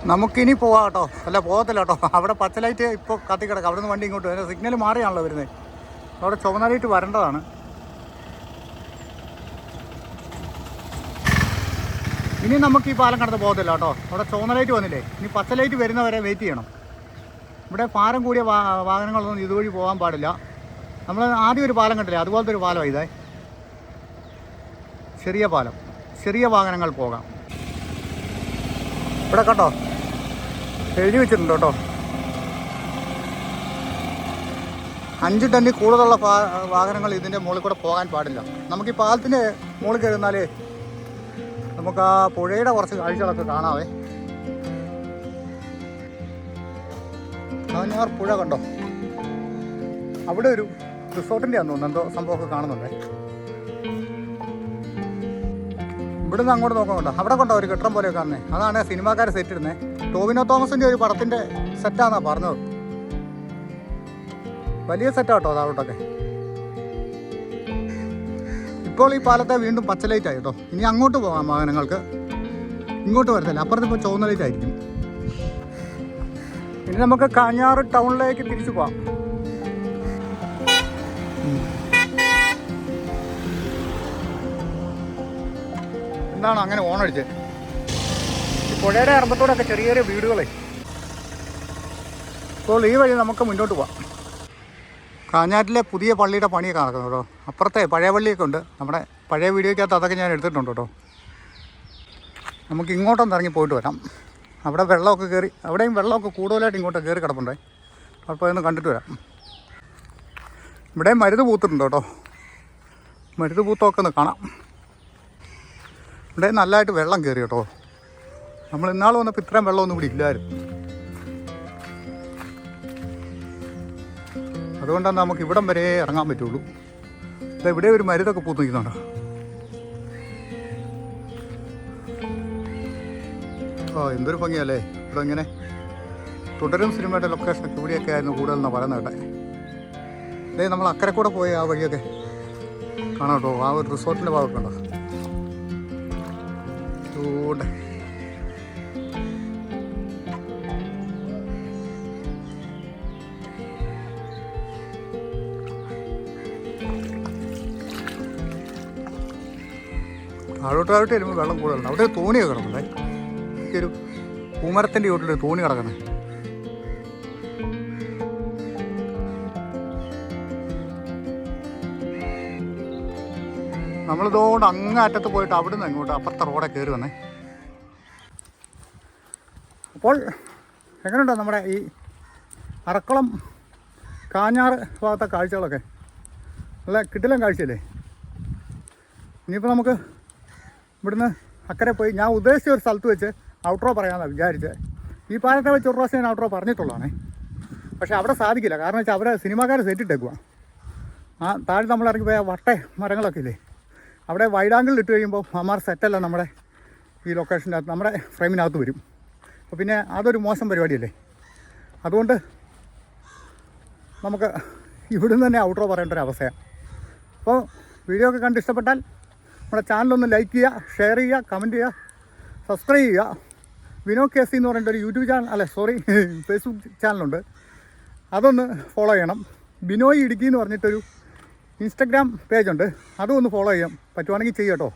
നമുക്കിനി പോവാം കേട്ടോ. അല്ല, പോകത്തില്ല കേട്ടോ. അവിടെ പച്ച ലൈറ്റ് ഇപ്പോൾ കത്തിക്കിടക്കാം. അവിടെ നിന്ന് വണ്ടി ഇങ്ങോട്ട് വരും. സിഗ്നൽ മാറിയാണല്ലോ വരുന്നത്. അവിടെ ചുവന്ന ലൈറ്റ് വരേണ്ടതാണ്. ഇനി നമുക്ക് ഈ പാലം കടന്ന് പോകത്തില്ല കേട്ടോ. അവിടെ ചുവന്ന ലൈറ്റ് വന്നില്ലേ. ഇനി പച്ച ലൈറ്റ് വരുന്നവരെ വെയിറ്റ് ചെയ്യണം. ഇവിടെ ഭാരം കൂടിയ വാഹനങ്ങളൊന്നും ഇതുവഴി പോകാൻ പാടില്ല. നമ്മൾ ആദ്യം ഒരു പാലം കണ്ടില്ലേ, അതുപോലത്തെ ഒരു പാലമാണ് ഇതേ. ചെറിയ പാലം, ചെറിയ വാഹനങ്ങൾ പോകാം. ഇവിടെ കേട്ടോ എഴുതി വെച്ചിട്ടുണ്ട് കേട്ടോ, 5 ടണ്ണിൽ കൂടുതലുള്ള വാഹനങ്ങൾ ഇതിൻ്റെ മുകളിൽ കൂടെ പോകാൻ പാടില്ല. നമുക്ക് ഈ പാലത്തിൻ്റെ മുകളിൽ കയറുന്നാൽ നമുക്ക് ആ പുഴയുടെ കുറച്ച് കാഴ്ചകളൊക്കെ കാണാവേ. കാഞ്ഞാർ പുഴ കണ്ടോ. അവിടെ ഒരു റിസോർട്ടിൻ്റെ ആണെന്ന് തോന്നുന്നു, എന്തോ സംഭവമൊക്കെ കാണുന്നുണ്ടേ. ഇവിടെ നിന്ന് അങ്ങോട്ട് നോക്കുന്നുണ്ടോ, അവിടെ കൊണ്ടോ ഒരു കെട്ടിടം പോലെ കാണുന്നത്. അതാണ് സിനിമാക്കാരെ സെറ്റ് ഇടുന്നത്. ടോവിനോ തോമസിൻ്റെ ഒരു പടത്തിൻ്റെ സെറ്റാണെന്നാണ് പറഞ്ഞത്. വലിയ സെറ്റാട്ടോ താഴോട്ടൊക്കെ. ഇപ്പോൾ ഈ പാലത്തെ വീണ്ടും പച്ച ലൈറ്റ് ആയി കേട്ടോ. ഇനി അങ്ങോട്ട് പോകാം വാഹനങ്ങൾക്ക്. ഇങ്ങോട്ട് വരത്തില്ല, അപ്പുറത്ത് ഇപ്പോൾ ചുവന്ന ലൈറ്റ് ആയിരിക്കും. ഇനി നമുക്ക് കാഞ്ഞാറ് ടൗണിലേക്ക് തിരിച്ചു പോകാം. എന്താണ് അങ്ങനെ ഓണടിച്ചത്? ഈ പുഴയുടെ അറമ്പത്തോടൊക്കെ ചെറിയ ചെറിയ വീടുകളെ. അപ്പോൾ ഈ വഴി നമുക്ക് മുന്നോട്ട് പോവാം. കാഞ്ഞാറ്റിലെ പുതിയ പള്ളിയുടെ പണിയൊക്കെ നടക്കുന്നു കേട്ടോ. അപ്പുറത്തെ പഴയ പള്ളിയൊക്കെ ഉണ്ട്. നമ്മുടെ പഴയ വീഡിയോയ്ക്കകത്ത് അതൊക്കെ ഞാൻ എടുത്തിട്ടുണ്ട് കേട്ടോ. നമുക്ക് ഇങ്ങോട്ടൊന്ന് ഇറങ്ങി പോയിട്ട് വരാം. അവിടെ വെള്ളമൊക്കെ കയറി, അവിടെയും വെള്ളമൊക്കെ കൂടുതലായിട്ട് ഇങ്ങോട്ട് കയറി കിടപ്പുണ്ടേ. അപ്പോൾ അതൊന്ന് കണ്ടിട്ട് വരാം. ഇവിടെയും മരുത് പൂത്തിട്ടുണ്ട് കേട്ടോ. മരുത് പൂത്തൊക്കെ ഒന്ന് കാണാം. ഇവിടെ നല്ലതായിട്ട് വെള്ളം കയറി കേട്ടോ. നമ്മൾ ഇന്നാൾ വന്നപ്പോൾ ഇത്രയും വെള്ളമൊന്നും ഇവിടെ ഇല്ലായിരുന്നു. അതുകൊണ്ടാണ് നമുക്ക് ഇവിടം വരെ ഇറങ്ങാൻ പറ്റുള്ളൂ. ഇവിടെ ഒരു മരുതൊക്കെ പൂത്ത് നിൽക്കുന്നുണ്ടോ. എന്തൊരു ഭംഗിയല്ലേ ഇവിടെ. ഇങ്ങനെ തുടരും സിനിമയുടെ ലൊക്കേഷനൊക്കെ ഇവിടെയൊക്കെ ആയിരുന്നു കൂടുതലെന്നാണ് പറയുന്നത് കേട്ടെ. അതേ നമ്മൾ അക്കരെ കൂടെ പോയി ആ വഴിയൊക്കെ കാണാം കേട്ടോ. ആ ഒരു റിസോർട്ടിൻ്റെ ഭാഗമൊക്കെ ഉണ്ടോ. ചൂട് താഴോട്ട് വരുമ്പോൾ വെള്ളം കൂടുതലുണ്ട്. അവിടെ തോണിയൊക്കെ കിടക്കുന്നുണ്ടേ. ഒരു പൂമരത്തിൻ്റെ ചുവട്ടിൽ തോണി കിടക്കുന്നത്. നമ്മളിതുകൊണ്ട് അങ്ങ് അറ്റത്ത് പോയിട്ട് അവിടെ നിന്ന് ഇങ്ങോട്ട് അപ്പുറത്തെ റോഡെ കയറി വന്നേ. അപ്പോൾ എങ്ങനെയുണ്ടോ നമ്മുടെ ഈ അറക്കുളം കാഞ്ഞാറ് ഭാഗത്തെ കാഴ്ചകളൊക്കെ? നല്ല കിടിലൻ കാഴ്ചയല്ലേ. ഇനിയിപ്പോൾ നമുക്ക് ഇവിടുന്ന് അക്കരെ പോയി ഞാൻ ഉദ്ദേശിച്ച ഒരു സ്ഥലത്ത് വെച്ച് ഔട്ട്രോ പറയാമെന്നാണ് വിചാരിച്ചത്. ഈ പാലത്തെ വെച്ച് ഒരു പ്രാവശ്യം ഞാൻ ഔട്ട്രോ പറഞ്ഞിട്ടുള്ളതാണേ. പക്ഷേ അവിടെ സാധിക്കില്ല. കാരണം വെച്ചാൽ അവരെ സിനിമാക്കാർ സെറ്റിട്ടേക്കുക. ആ താഴെ നമ്മൾ ഇറങ്ങി പോയ വട്ടേ മരങ്ങളൊക്കെ ഇല്ലേ, അവിടെ വൈഡ് ആംഗിളിൽ ഇട്ട് കഴിയുമ്പോൾ അമാർ സെറ്റല്ല നമ്മുടെ ഈ ലൊക്കേഷൻ്റെ അകത്ത്, നമ്മുടെ ഫ്രെയിമിനകത്ത് വരും. അപ്പോൾ പിന്നെ അതൊരു മോശം പരിപാടിയല്ലേ. അതുകൊണ്ട് നമുക്ക് ഇവിടുന്ന് തന്നെ ഔട്ട്രോ പറയേണ്ട ഒരു അവസ്ഥയാണ്. അപ്പോൾ വീഡിയോ ഒക്കെ കണ്ട് ഇഷ്ടപ്പെട്ടാൽ നമ്മുടെ ചാനലൊന്ന് ലൈക്ക് ചെയ്യുക, ഷെയർ ചെയ്യുക, കമൻറ്റ് ചെയ്യുക, സബ്സ്ക്രൈബ് ചെയ്യുക. വിനോ KC എന്ന് പറഞ്ഞിട്ട് ഒരു യൂട്യൂബ് ചാനൽ ഫേസ്ബുക്ക് ചാനലുണ്ട്, അതൊന്ന് ഫോളോ ചെയ്യണം. ബിനോയ് ഇടുക്കി എന്ന് പറഞ്ഞിട്ടൊരു ഇൻസ്റ്റഗ്രാം പേജുണ്ട്, അതും ഒന്ന് ഫോളോ ചെയ്യാം. പറ്റുവാണെങ്കിൽ ചെയ്യുക കേട്ടോ.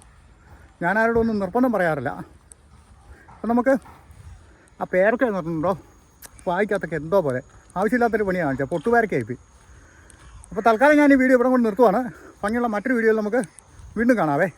ഞാൻ ആരോടും ഒന്നും നിർബന്ധം പറയാറില്ല. അപ്പം നമുക്ക് ആ പേരൊക്കെ നിർത്തുന്നുണ്ടോ വായിക്കാത്തൊക്കെ എന്തോ പോലെ ആവശ്യമില്ലാത്തൊരു പണിയാണ് കാണിച്ചാൽ പൊട്ടുപേരൊക്കെയായിപ്പോയി. അപ്പോൾ തൽക്കാലം ഞാൻ ഈ വീഡിയോ ഇവിടെ കൊണ്ട് നിർത്തുവാണ്. ഭംഗിയുള്ള മറ്റൊരു വീഡിയോയിൽ നമുക്ക് വീണ്ടും കാണാവേ.